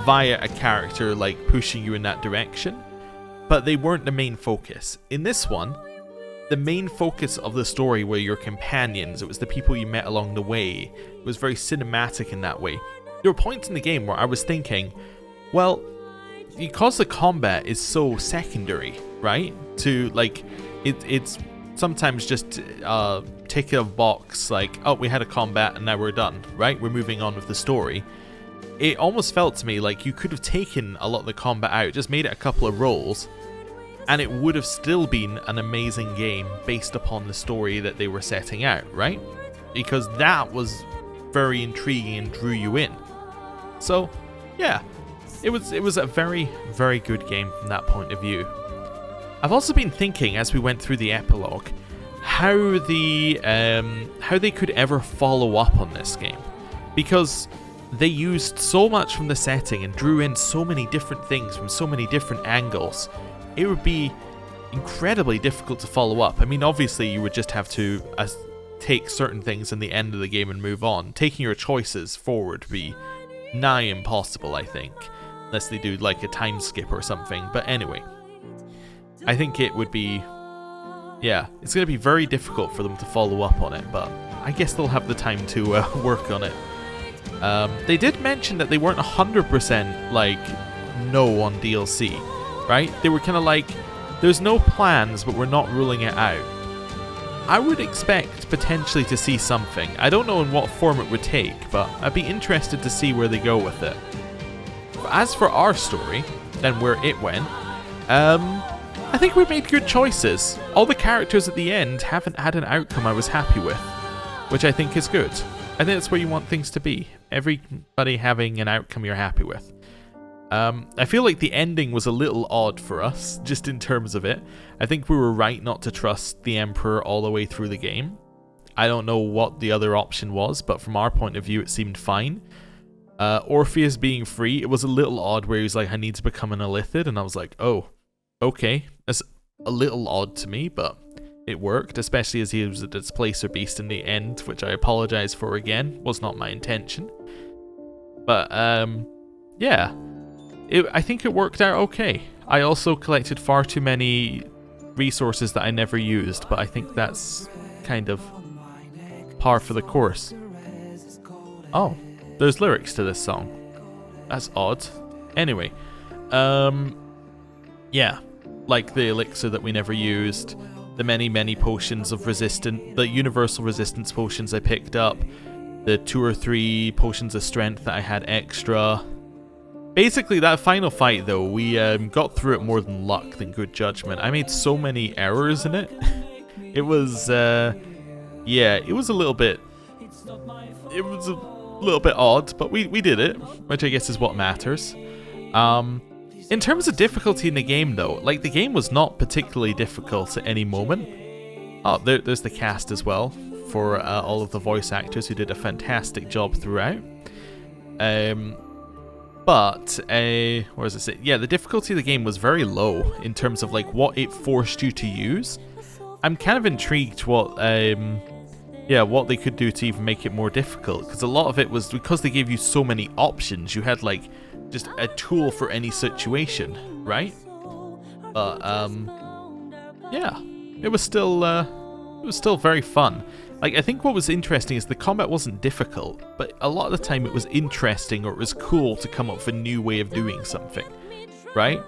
via a character like pushing you in that direction, but they weren't the main focus. In this one, the main focus of the story were your companions. It was the people you met along the way. It was very cinematic in that way. There were points in the game where I was thinking, well, because the combat is so secondary, right? To like, it's sometimes just tick a box like, oh, we had a combat and now we're done, right? We're moving on with the story. It almost felt to me like you could have taken a lot of the combat out, just made it a couple of rolls, and it would have still been an amazing game based upon the story that they were setting out, right? Because that was very intriguing and drew you in. So, yeah, it was a very, very good game from that point of view. I've also been thinking as we went through the epilogue how they could ever follow up on this game, because they used so much from the setting and drew in so many different things from so many different angles. It would be incredibly difficult to follow up. I mean, obviously you would just have to take certain things in the end of the game and move on. Taking your choices forward would be nigh impossible, I think, unless they do like a time skip or something. But anyway, I think it would be, yeah, it's going to be very difficult for them to follow up on it, but I guess they'll have the time to work on it. They did mention that they weren't 100% like no on DLC, right? They were kind of like, there's no plans, but we're not ruling it out. I would expect potentially to see something. I don't know in what form it would take, but I'd be interested to see where they go with it. As for our story, and where it went, I think we made good choices. All the characters at the end haven't had an outcome I was happy with, which I think is good. I think that's where you want things to be. Everybody having an outcome you're happy with. I feel like the ending was a little odd for us, just in terms of it. I think we were right not to trust the Emperor all the way through the game. I don't know what the other option was, but from our point of view, it seemed fine. Orpheus being free, it was a little odd where he was like, I need to become an Illithid, and I was like, oh, okay. That's a little odd to me, but it worked, especially as he was a Displacer Beast in the end, which I apologize for again. Was not my intention. But, yeah. I think it worked out okay. I also collected far too many resources that I never used, but I think that's kind of par for the course. Oh, there's lyrics to this song. That's odd. Anyway, yeah, like the elixir that we never used, the many potions of the universal resistance potions I picked up, the 2 or 3 potions of strength that I had extra. Basically, that final fight, though, we got through it more than luck than good judgment. I made so many errors in it. It was, yeah, it was a little bit odd, but we did it, which I guess is what matters. In terms of difficulty in the game, though, like, the game was not particularly difficult at any moment. Oh, there's the cast as well, for all of the voice actors who did a fantastic job throughout. But, where does it say? Yeah, the difficulty of the game was very low in terms of like what it forced you to use. I'm kind of intrigued what they could do to even make it more difficult, because a lot of it was because they gave you so many options. You had like just a tool for any situation, right? But yeah, it was still very fun. Like, I think what was interesting is the combat wasn't difficult, but a lot of the time it was interesting, or it was cool to come up with a new way of doing something, right?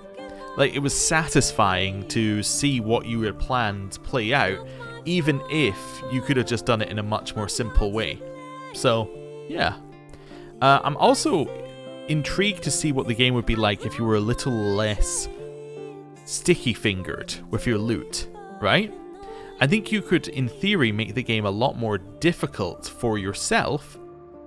Like, it was satisfying to see what you had planned play out, even if you could have just done it in a much more simple way. So, yeah. I'm also intrigued to see what the game would be like if you were a little less sticky-fingered with your loot, right? I think you could, in theory, make the game a lot more difficult for yourself,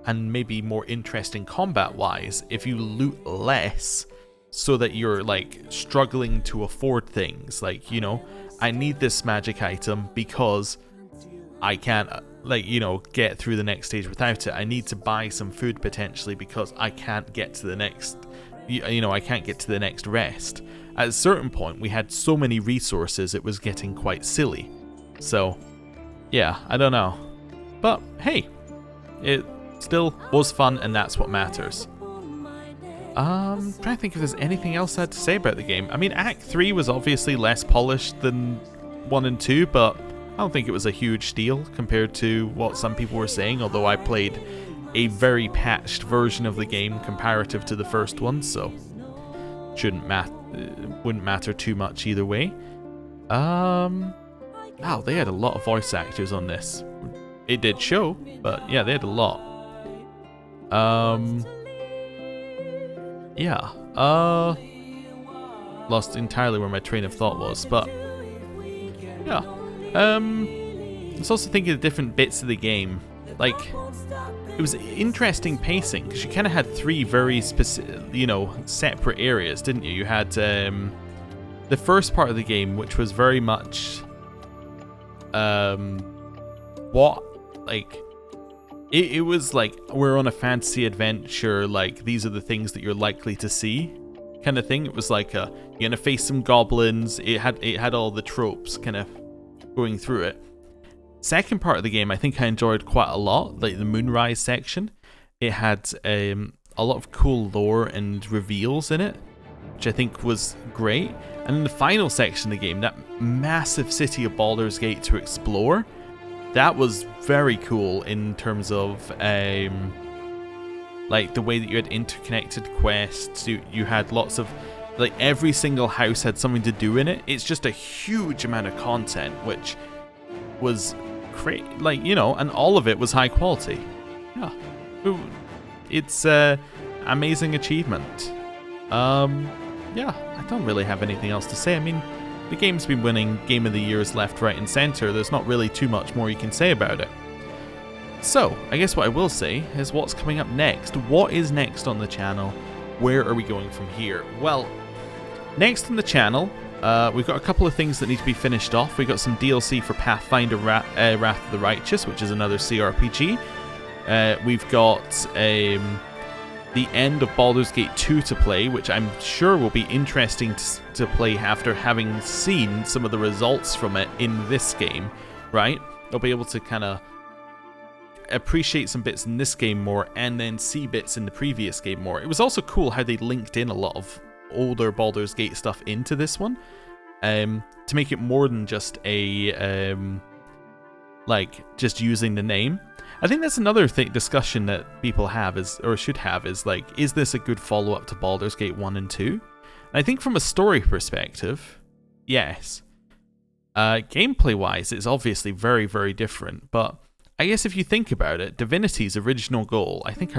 and maybe more interesting combat-wise, if you loot less, so that you're, like, struggling to afford things. Like, you know, I need this magic item because I can't, like, you know, get through the next stage without it. I need to buy some food, potentially, because I can't get to the next, you know, I can't get to the next rest. At a certain point, we had so many resources, it was getting quite silly. So, yeah, I don't know. But, hey, it still was fun, and that's what matters. Trying to think if there's anything else I had to say about the game. I mean, Act 3 was obviously less polished than 1 and 2, but I don't think it was a huge deal compared to what some people were saying, although I played a very patched version of the game comparative to the first one, so wouldn't matter too much either way. Wow, they had a lot of voice actors on this. It did show, but yeah, they had a lot. Yeah. Lost entirely where my train of thought was, but yeah. I was also thinking of different bits of the game like, it was interesting pacing, because you kind of had three very specific, you know, separate areas, didn't you? You had the first part of the game, which was very much it was like, we're on a fantasy adventure, like, these are the things that you're likely to see kind of thing. It was like you're gonna face some goblins. It had all the tropes kind of going through it. Second part of the game, I think I enjoyed quite a lot, like the Moonrise section. It had a lot of cool lore and reveals in it, which I think was great. And then the final section of the game, that massive city of Baldur's Gate to explore, that was very cool in terms of like the way that you had interconnected quests. You had lots of, like, every single house had something to do in it. It's just a huge amount of content, which was great, like, you know, and all of it was high quality. Yeah, it's amazing achievement. Yeah, I don't really have anything else to say. I mean, the game's been winning Game of the Years left, right, and center. There's not really too much more you can say about it. So, I guess what I will say is what's coming up next. What is next on the channel? Where are we going from here? Well, next on the channel, we've got a couple of things that need to be finished off. We've got some DLC for Pathfinder Wrath of the Righteous, which is another CRPG. We've got the end of Baldur's Gate 2 to play, which I'm sure will be interesting to play after having seen some of the results from it in this game, right? I'll be able to kind of appreciate some bits in this game more and then see bits in the previous game more. It was also cool how they linked in a lot of older Baldur's Gate stuff into this one, to make it more than just a like just using the name. I think that's another discussion that people have should have is like, is this a good follow-up to Baldur's Gate 1 and 2? And I think from a story perspective, yes. Gameplay-wise, it's obviously very, very different, but I guess if you think about it, Divinity's original goal, I think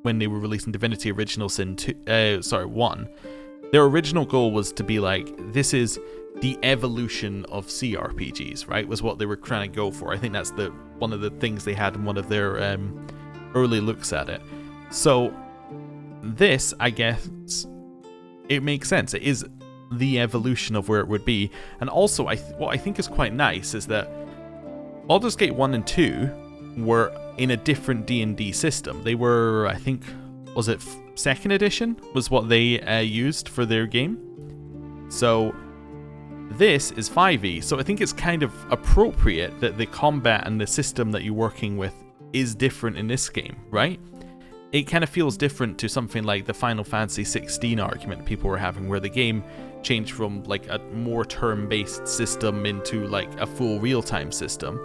when they were releasing Divinity Original Sin 1, their original goal was to be like, this is the evolution of CRPGs, right? Was what they were trying to go for. I think that's one of the things they had in one of their early looks at it. So this, I guess, it makes sense. It is the evolution of where it would be. And also, what I think is quite nice is that Baldur's Gate 1 and 2 were in a different D&D system. They were, I think, was it 2nd edition was what they used for their game. So this is 5e, so I think it's kind of appropriate that the combat and the system that you're working with is different in this game, right? It kind of feels different to something like the Final Fantasy 16 argument people were having, where the game changed from like a more turn-based system into like a full real-time system.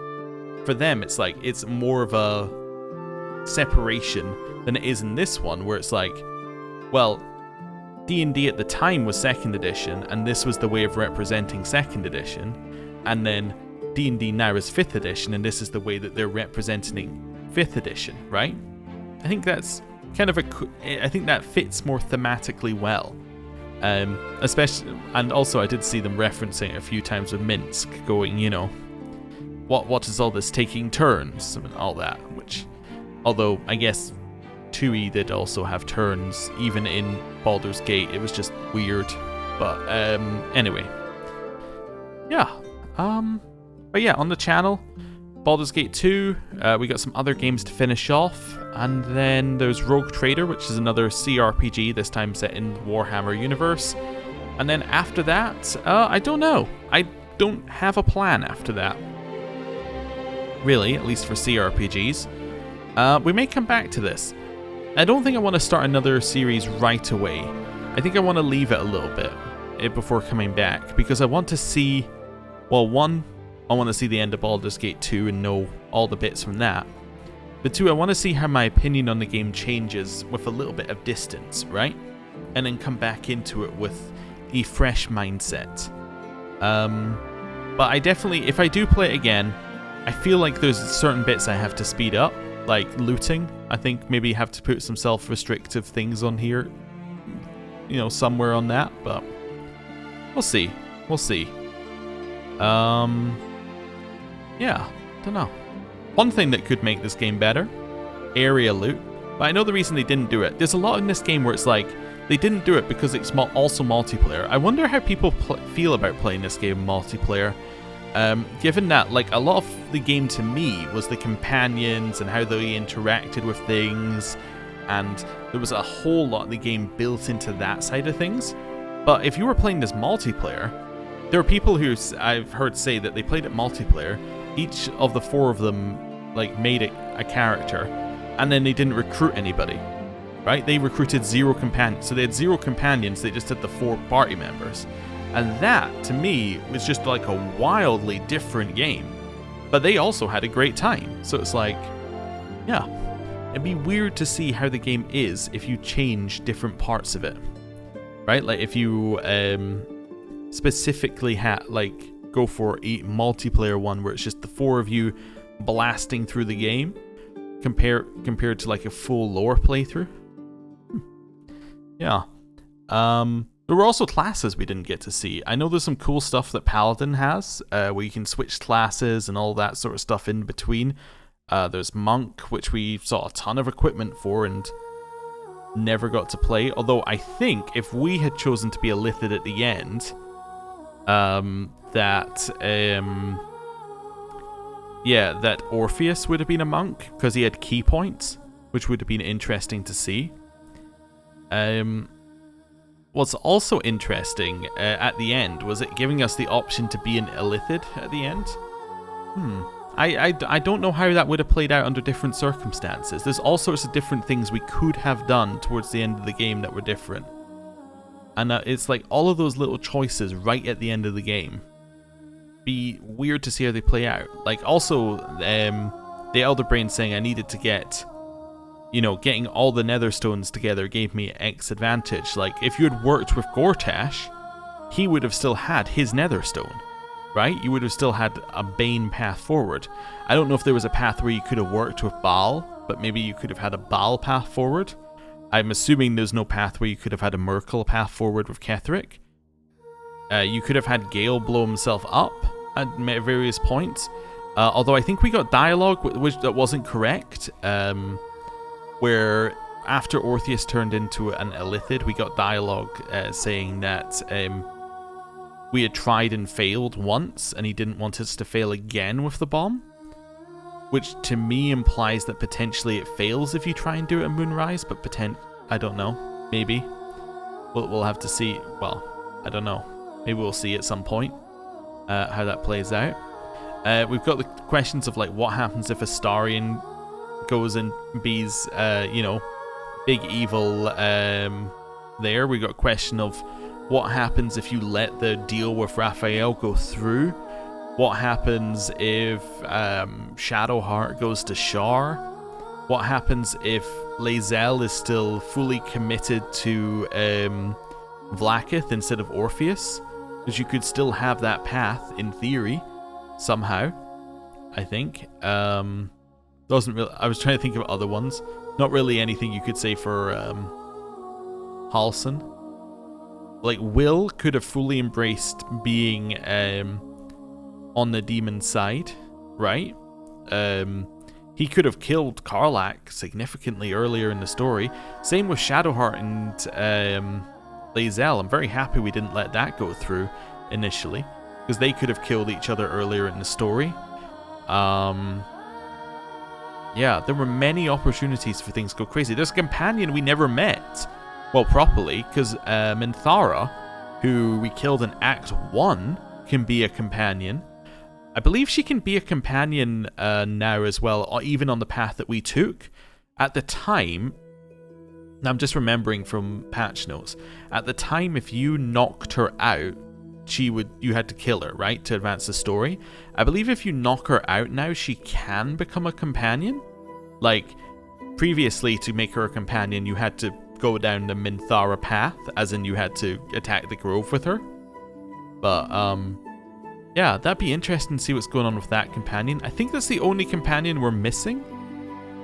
For them, it's like, it's more of a separation than it is in this one, where it's like, well, D&D at the time was 2nd edition, and this was the way of representing 2nd edition, and then D&D now is 5th edition, and this is the way that they're representing 5th edition, right? I think that's kind of I think that fits more thematically well. Especially, and also I did see them referencing it a few times with Minsk, going, you know, what is all this taking turns and all that, which, although I guess 2e did also have turns, even in Baldur's Gate. It was just weird. But anyway. Yeah. But yeah, on the channel, Baldur's Gate 2, we got some other games to finish off. And then there's Rogue Trader, which is another CRPG, this time set in the Warhammer universe. And then after that, I don't know. I don't have a plan after that. Really, at least for CRPGs. We may come back to this. I don't think I want to start another series right away. I think I want to leave it a little bit before coming back, because I want to see, well, one, I want to see the end of Baldur's Gate 2 and know all the bits from that. But two, I want to see how my opinion on the game changes with a little bit of distance, right? And then come back into it with a fresh mindset. But I definitely, if I do play it again, I feel like there's certain bits I have to speed up. Like looting, I think maybe have to put some self-restrictive things on here, you know, somewhere on that, but we'll see. We'll see. Yeah, don't know. One thing that could make this game better, area loot. But I know the reason they didn't do it. There's a lot in this game where it's like, they didn't do it because it's also multiplayer. I wonder how people feel about playing this game multiplayer. Given that, like, a lot of the game to me was the companions and how they interacted with things, and there was a whole lot of the game built into that side of things. But if you were playing this multiplayer, there are people who I've heard say that they played it multiplayer. Each of the 4 of them, like, made it a character, and then they didn't recruit anybody, right? They recruited 0 companions. So they had 0 companions, they just had the 4 party members. And that, to me, was just like a wildly different game. But they also had a great time. So it's like, yeah, it'd be weird to see how the game is if you change different parts of it, right? Like if you specifically go for a multiplayer one where it's just the 4 of you blasting through the game, compared to like a full lore playthrough. Yeah. There were also classes we didn't get to see. I know there's some cool stuff that Paladin has, where you can switch classes and all that sort of stuff in between. There's Monk, which we saw a ton of equipment for and never got to play. Although I think if we had chosen to be a Lithid at the end, that Orpheus would have been a monk because he had key points, which would have been interesting to see. What's also interesting at the end was it giving us the option to be an Illithid at the end. I don't know how that would have played out under different circumstances. There's all sorts of different things we could have done towards the end of the game that were different. And it's like all of those little choices right at the end of the game. Be weird to see how they play out. Like also, the Elder Brain saying I needed to get, getting all the Netherstones together gave me X advantage. Like if you had worked with Gortash, he would have still had his Netherstone, right? You would have still had a Bane path forward. I don't know if there was a path where you could have worked with Baal, but maybe you could have had a Baal path forward. I'm assuming there's no path where you could have had a Merkel path forward with Ketheric. You could have had Gale blow himself up at various points. Although I think we got dialogue that wasn't correct. Where after Orpheus turned into an Illithid, we got dialogue saying that we had tried and failed once, and he didn't want us to fail again with the bomb. Which to me implies that potentially it fails if you try and do it at Moonrise, but I don't know. Maybe. We'll have to see. Well, I don't know. Maybe we'll see at some point how that plays out. We've got the questions of like what happens if Astarion goes and be's big evil there. We got a question of what happens if you let the deal with Raphael go through. What happens if Shadowheart goes to Shar? What happens if Lae'zel is still fully committed to Vlaakith instead of Orpheus? Because you could still have that path in theory somehow, I think. Doesn't really. I was trying to think of other ones. Not really anything you could say for Halsin. Like Will could have fully embraced being on the demon side, right? He could have killed Karlach significantly earlier in the story. Same with Shadowheart and Lae'zel. I'm very happy we didn't let that go through initially, because they could have killed each other earlier in the story. Yeah, there were many opportunities for things to go crazy. There's a companion we never met, well, properly, because Minthara, who we killed in Act 1, can be a companion. I believe she can be a companion now as well, even on the path that we took. At the time, I'm just remembering from patch notes, at the time if you knocked her out, you had to kill her, right, to advance the story. I believe if you knock her out now, she can become a companion. Like, previously to make her a companion, you had to go down the Minthara path, as in you had to attack the grove with her. But, yeah, that'd be interesting to see what's going on with that companion. I think that's the only companion we're missing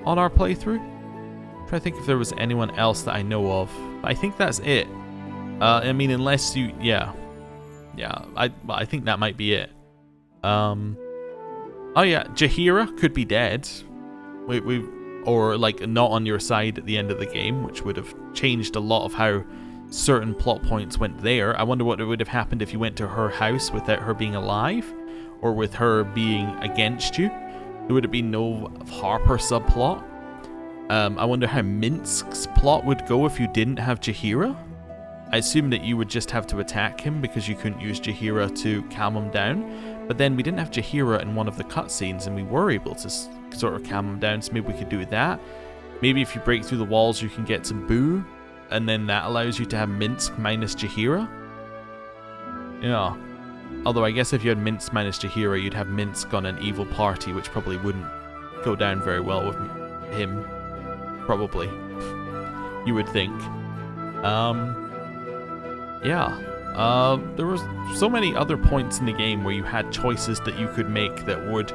on our playthrough. I'm trying to think if there was anyone else that I know of. But I think that's it. I mean, unless you... Yeah, I think that might be it. Oh yeah, Jaheira could be dead. Or like not on your side at the end of the game, which would have changed a lot of how certain plot points went there. I wonder what would have happened if you went to her house without her being alive, or with her being against you. There would have been no Harper subplot. I wonder how Minsk's plot would go if you didn't have Jaheira. I assume that you would just have to attack him because you couldn't use Jaheira to calm him down. But then we didn't have Jaheira in one of the cutscenes, and we were able to sort of calm him down, so maybe we could do that. Maybe if you break through the walls, you can get some Boo, and then that allows you to have Minsk minus Jaheira. Yeah. Although I guess if you had Minsk minus Jaheira, you'd have Minsk on an evil party, which probably wouldn't go down very well with him. Probably. You would think. Yeah. There were so many other points in the game where you had choices that you could make that would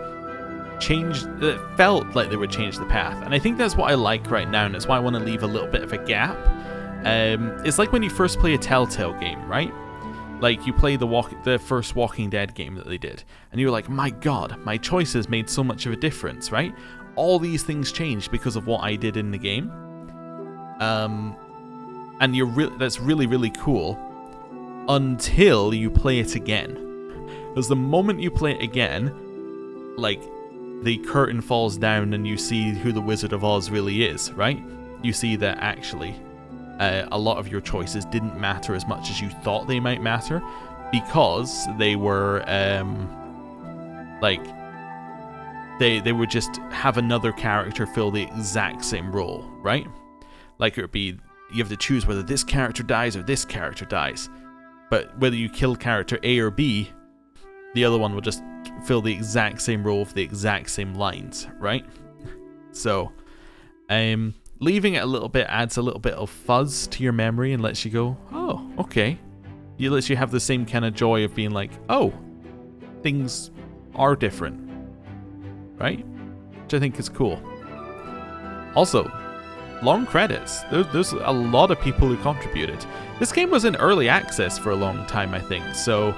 change, that felt like they would change the path. And I think that's what I like right now, and that's why I want to leave a little bit of a gap. It's like when you first play a Telltale game, right? Like you play the first Walking Dead game that they did, and you're like, my god, my choices made so much of a difference, right? All these things changed because of what I did in the game. And that's really, really cool until you play it again. Because the moment you play it again, like, the curtain falls down and you see who the Wizard of Oz really is, right? You see that actually a lot of your choices didn't matter as much as you thought they might matter, because they were like they would just have another character fill the exact same role, right? Like it would be, you have to choose whether this character dies or this character dies, but whether you kill character A or B, the other one will just fill the exact same role with the exact same lines, right? So leaving it a little bit adds a little bit of fuzz to your memory and lets you go, oh, okay. It lets you have the same kind of joy of being like, oh, things are different, right? Which I think is cool. Also, long credits. There's a lot of people who contributed. This game was in early access for a long time, I think, so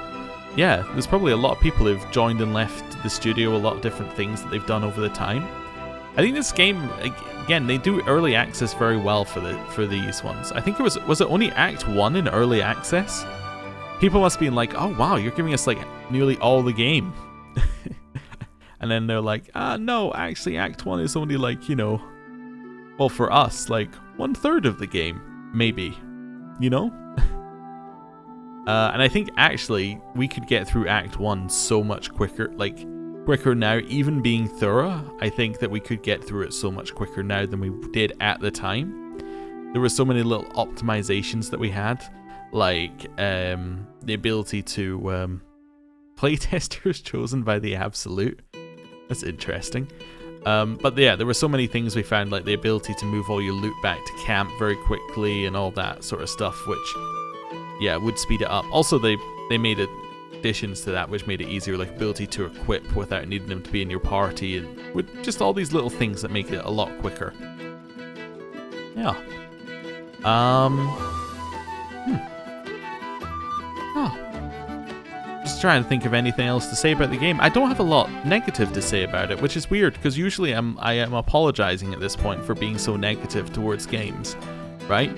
yeah, there's probably a lot of people who've joined and left the studio, a lot of different things that they've done over the time. I think this game, again, they do early access very well for these ones. I think was it only Act 1 in early access? People must be like, oh wow, you're giving us like nearly all the game. And then they're like, no, actually Act 1 is only like, you know, well, for us, like 1/3 of the game, maybe, you know? And I think actually we could get through Act 1 so much quicker, like quicker now, even being thorough. I think that we could get through it so much quicker now than we did at the time. There were so many little optimizations that we had, like the ability to playtesters chosen by the Absolute. That's interesting. But yeah, there were so many things we found, like the ability to move all your loot back to camp very quickly and all that sort of stuff, which, yeah, would speed it up. Also, they made additions to that which made it easier, like ability to equip without needing them to be in your party, and with just all these little things that make it a lot quicker. Yeah. Just trying to think of anything else to say about the game. I don't have a lot negative to say about it, which is weird, because usually I am apologizing at this point for being so negative towards games, right?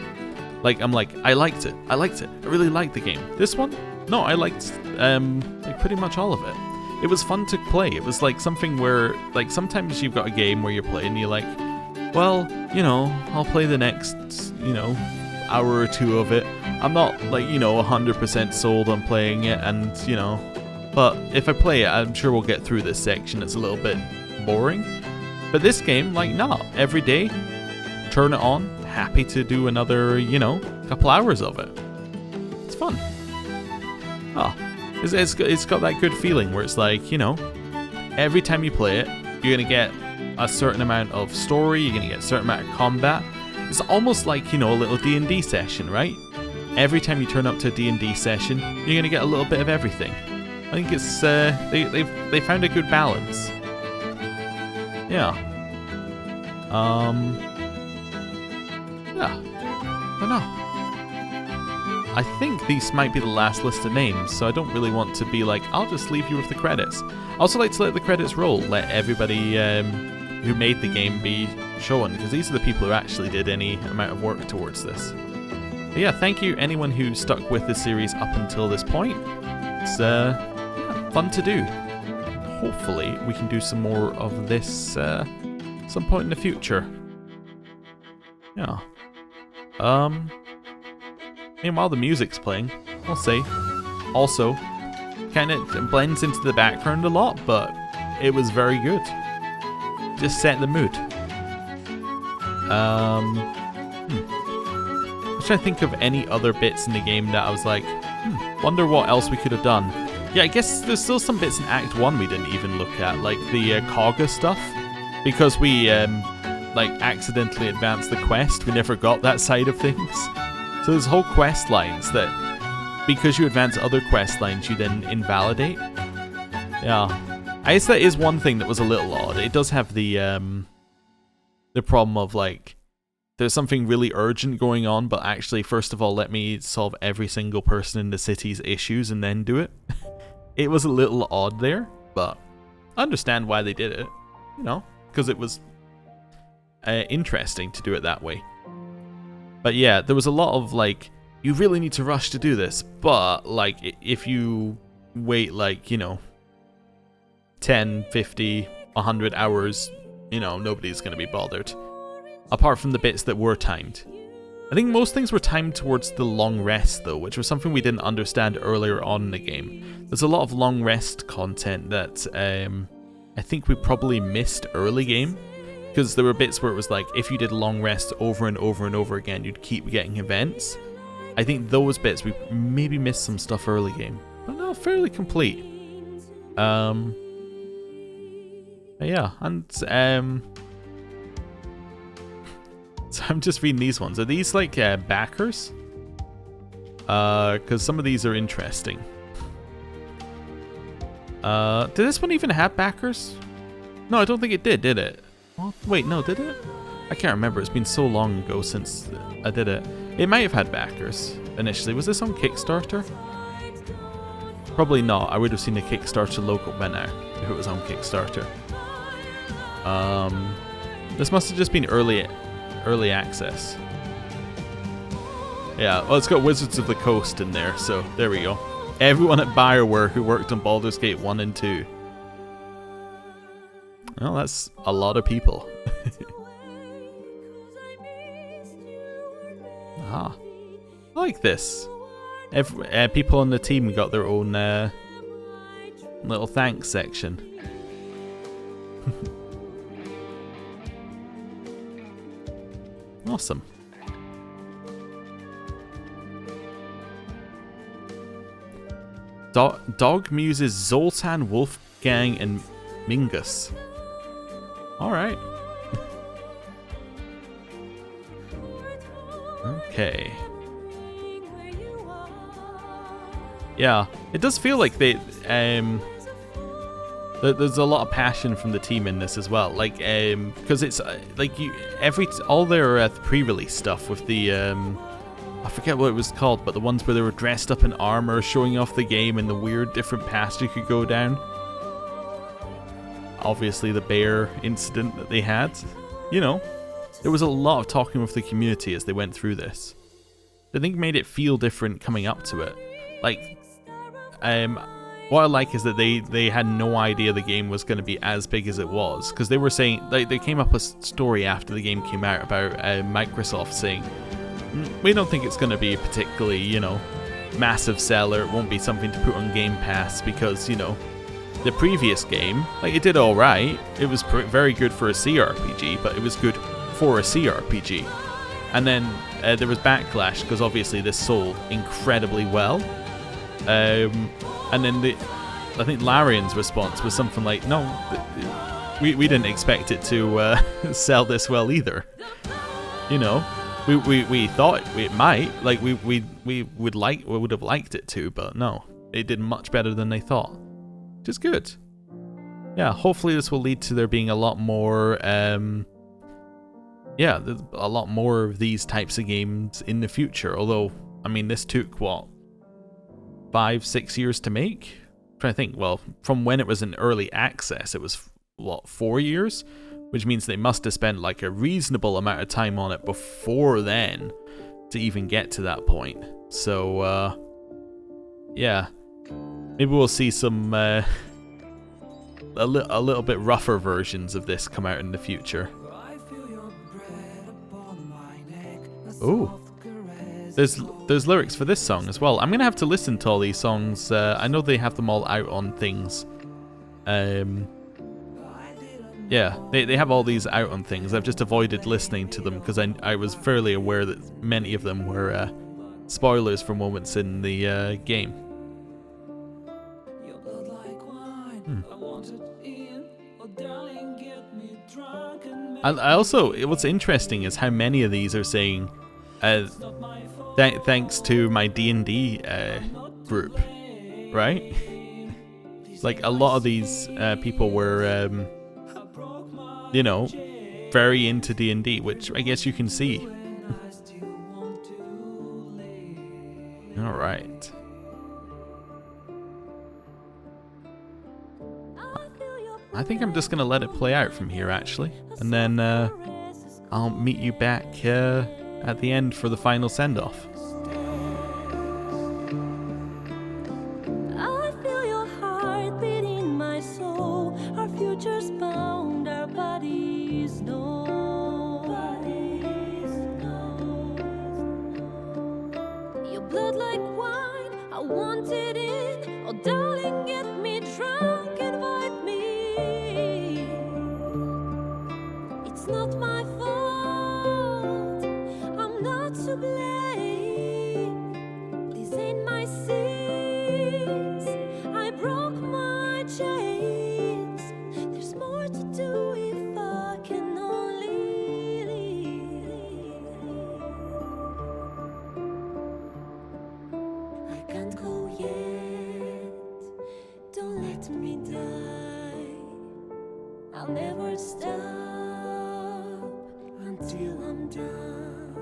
Like, I'm like, I liked it. I really liked the game. This one? No, I liked like pretty much all of it. It was fun to play. It was like something where, like, sometimes you've got a game where you're playing and you're like, well, you know, I'll play the next, you know, hour or two of it. I'm not, like, you know, 100% sold on playing it, and, you know, but if I play it, I'm sure we'll get through this section. It's a little bit boring. But this game, like, no, every day, turn it on, happy to do another, you know, couple hours of it. It's fun. Oh, it's got that good feeling where it's like, you know, every time you play it, you're going to get a certain amount of story, you're going to get a certain amount of combat. It's almost like, you know, a little D&D session, right? Every time you turn up to a D&D session, you're going to get a little bit of everything. I think it's, they found a good balance. Yeah. Yeah. I don't know. I think these might be the last list of names, so I don't really want to be like, I'll just leave you with the credits. I also like to let the credits roll, let everybody who made the game be shown, because these are the people who actually did any amount of work towards this. But yeah, thank you anyone who stuck with the series up until this point. It's yeah, fun to do. Hopefully we can do some more of this some point in the future. Yeah. Meanwhile, the music's playing, I'll say. Also, kind of blends into the background a lot, but it was very good. Just set the mood. I was trying to think of any other bits in the game that I was like, wonder what else we could have done. Yeah, I guess there's still some bits in Act 1 we didn't even look at, like the Kaga stuff. Because we, like, accidentally advanced the quest, we never got that side of things. So there's whole quest lines that, because you advance other quest lines, you then invalidate. Yeah. I guess that is one thing that was a little odd. It does have the problem of, like, there's something really urgent going on, but actually, first of all, let me solve every single person in the city's issues and then do it. It was a little odd there, but I understand why they did it, you know, because it was interesting to do it that way. But yeah, there was a lot of, like, you really need to rush to do this, but, like, if you wait, like, you know, 10, 50, 100 hours, you know, nobody's going to be bothered. Apart from the bits that were timed. I think most things were timed towards the long rest, though, which was something we didn't understand earlier on in the game. There's a lot of long rest content that I think we probably missed early game. Because there were bits where it was like, if you did long rest over and over and over again, you'd keep getting events. I think those bits, we maybe missed some stuff early game. But no, fairly complete. Yeah, and so I'm just reading these ones. Are these like backers? Because some of these are interesting. Did this one even have backers? No, I don't think it did it? Well, wait, no, did it? I can't remember. It's been so long ago since I did it. It might have had backers initially. Was this on Kickstarter? Probably not. I would have seen the Kickstarter logo by now if it was on Kickstarter. This must have just been early access. Yeah, well, it's got Wizards of the Coast in there, so there we go. Everyone at BioWare who worked on Baldur's Gate 1 and 2. Well, that's a lot of people. I like this. People on the team got their own little thanks section. Awesome. Dog muses Zoltan, Wolfgang, and Mingus. Alright. Okay. Yeah, it does feel like they there's a lot of passion from the team in this as well. Like because it's like all their pre-release stuff with the I forget what it was called, but the ones where they were dressed up in armor, showing off the game and the weird different paths you could go down. Obviously the bear incident that they had. You know, there was a lot of talking with the community as they went through this. I think made it feel different coming up to it. Like, what I like is that they had no idea the game was going to be as big as it was, because they were saying they came up with a story after the game came out about Microsoft saying, we don't think it's going to be a particularly, you know, massive seller. It won't be something to put on Game Pass because, you know, the previous game, like, it did all right. It was very good for a CRPG, but it was good for a CRPG. And then there was backlash because obviously this sold incredibly well. And then I think Larian's response was something like, no, we didn't expect it to sell this well either. You know, we thought it might, like we would have liked it to, but no, it did much better than they thought, which is good. Yeah, hopefully this will lead to there being a lot more, a lot more of these types of games in the future. Although I mean, this took, what, 5-6 years to make? I'm trying to think, well, from when it was in early access, it was, what, 4 years? Which means they must have spent like a reasonable amount of time on it before then to even get to that point. So, yeah. Maybe we'll see some, a little bit rougher versions of this come out in the future. Ooh. There's lyrics for this song as well. I'm going to have to listen to all these songs. I know they have them all out on things. Yeah, they have all these out on things. I've just avoided listening to them because I was fairly aware that many of them were spoilers for moments in the game. I also, what's interesting is how many of these are saying, thanks to my D&D group, right? Like, a lot of these people were, you know, very into D&D, which I guess you can see. Alright. I think I'm just going to let it play out from here, actually. And then I'll meet you back at the end for the final send-off. I feel your heart beating my soul. Our futures bound, our bodies know. Your blood like wine, I want it in. Oh, darling, get me drunk, invite me. It's not my fault, I'm not to blame. These ain't my sins, I broke my chains. There's more to do if I can only leave. I can't go yet, don't let me die. I'll never stop until I'm done.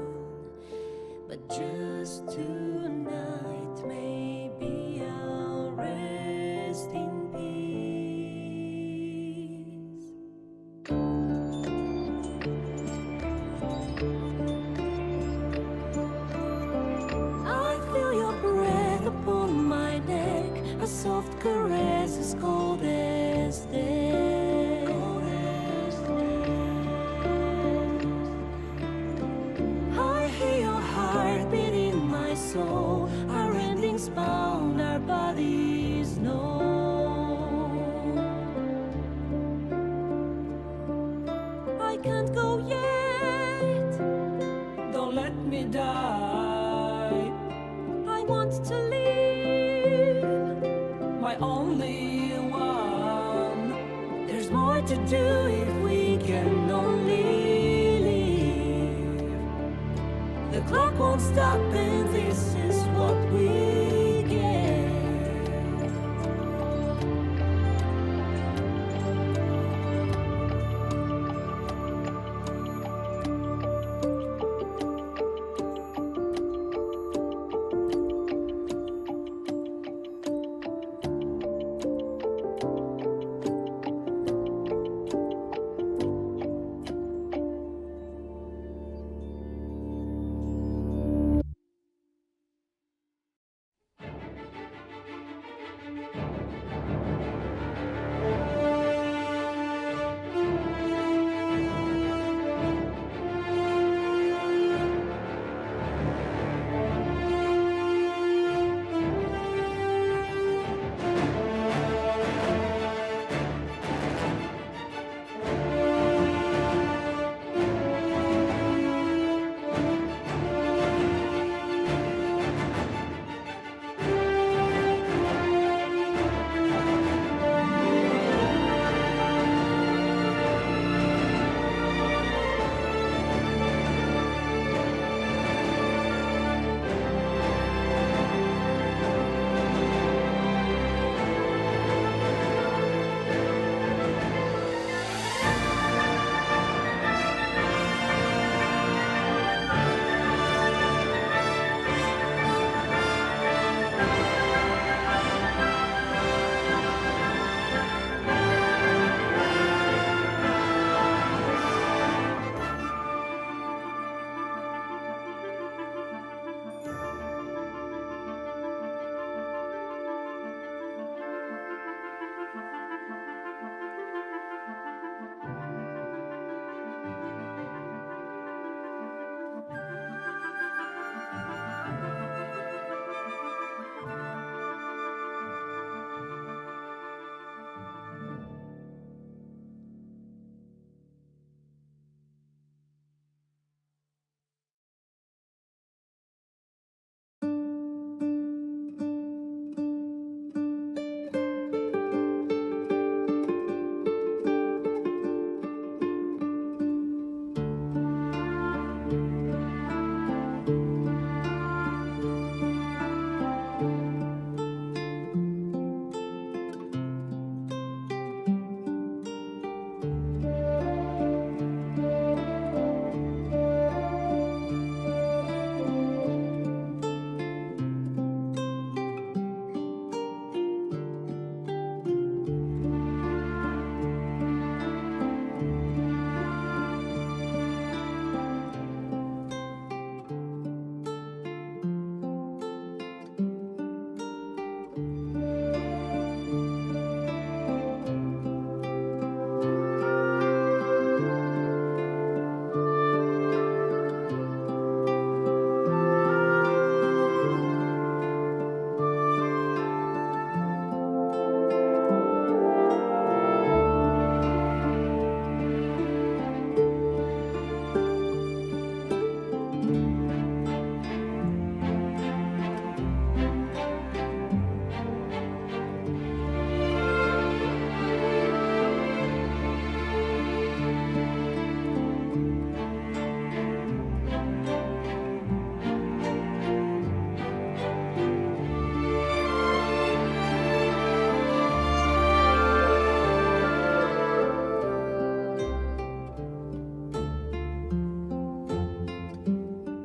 But just tonight, maybe I'll rest in peace. I feel your breath upon my neck, a soft caress as cold as death. I hear your heart beating my soul. Our endings bound, our bodies know. I can't go yet, don't let me die. I want to live, my only one. There's more to do if we can only live. The clock won't stop and this is what we get.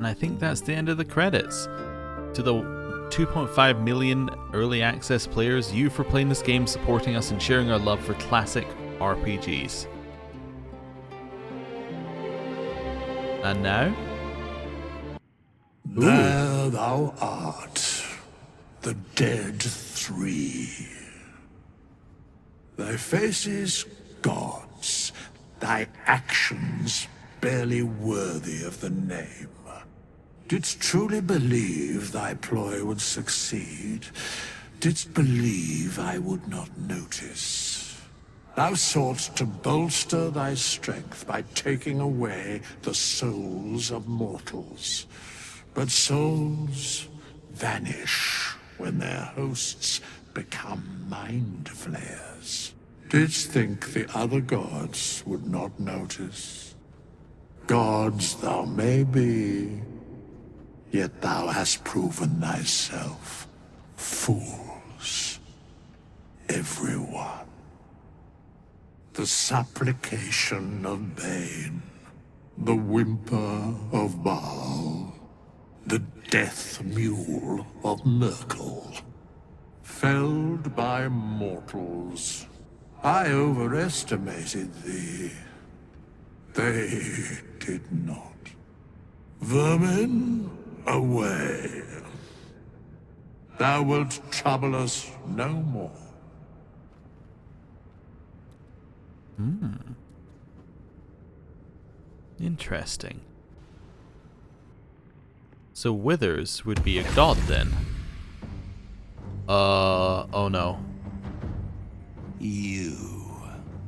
I think that's the end of the credits. To the 2.5 million early access players, you for playing this game, supporting us, and sharing our love for classic RPGs. And now? There thou art, the dead three. Thy faces gods, thy actions barely worthy of the name. Didst truly believe thy ploy would succeed? Didst believe I would not notice? Thou soughtst to bolster thy strength by taking away the souls of mortals. But souls vanish when their hosts become Mind Flayers. Didst think the other gods would not notice? Gods thou may be, yet thou hast proven thyself fools. Everyone. The supplication of Bane, the whimper of Baal, the death mule of Merkel. Felled by mortals, I overestimated thee. They did not. Vermin, away. Thou wilt trouble us no more. Interesting. So Withers would be a god then? Oh no. You,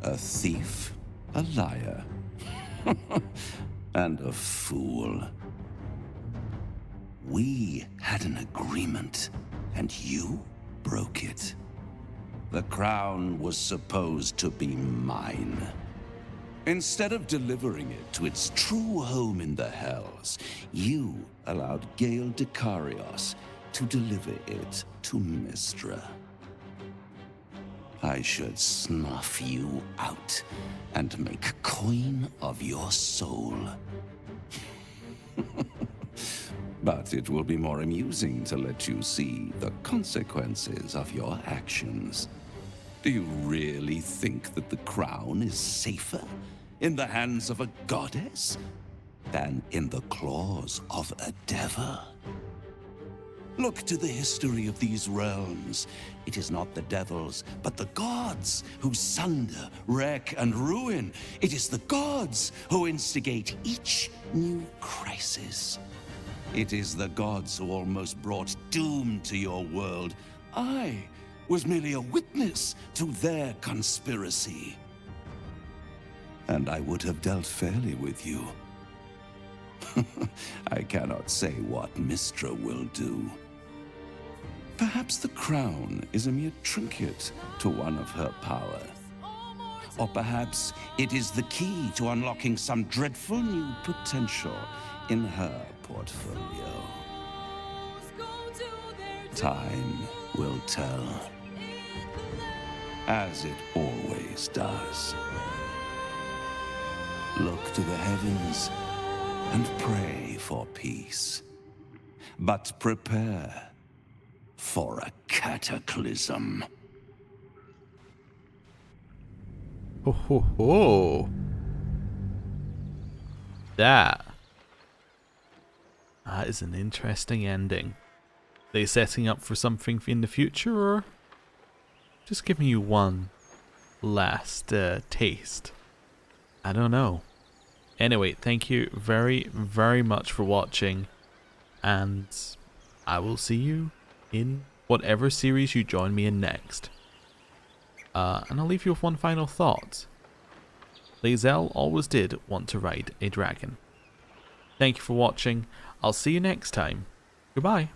a thief, a liar, and a fool. We had an agreement, and you broke it. The crown was supposed to be mine. Instead of delivering it to its true home in the Hells, you allowed Gale Dekarios to deliver it to Mystra. I should snuff you out and make coin of your soul. But it will be more amusing to let you see the consequences of your actions. Do you really think that the crown is safer in the hands of a goddess than in the claws of a devil? Look to the history of these realms. It is not the devils, but the gods who sunder, wreck, and ruin. It is the gods who instigate each new crisis. It is the gods who almost brought doom to your world. I was merely a witness to their conspiracy. And I would have dealt fairly with you. I cannot say what Mystra will do. Perhaps the crown is a mere trinket to one of her power. Or perhaps it is the key to unlocking some dreadful new potential in her portfolio. Time will tell. As it always does. Look to the heavens and pray for peace. But prepare for a cataclysm. Ho ho ho. That is an interesting ending. Are they setting up for something in the future, or just giving you one last taste? I don't know. Anyway, thank you very, very much for watching, and I will see you in whatever series you join me in next. And I'll leave you with one final thought. Lae'zel always did want to ride a dragon. Thank you for watching. I'll see you next time. Goodbye.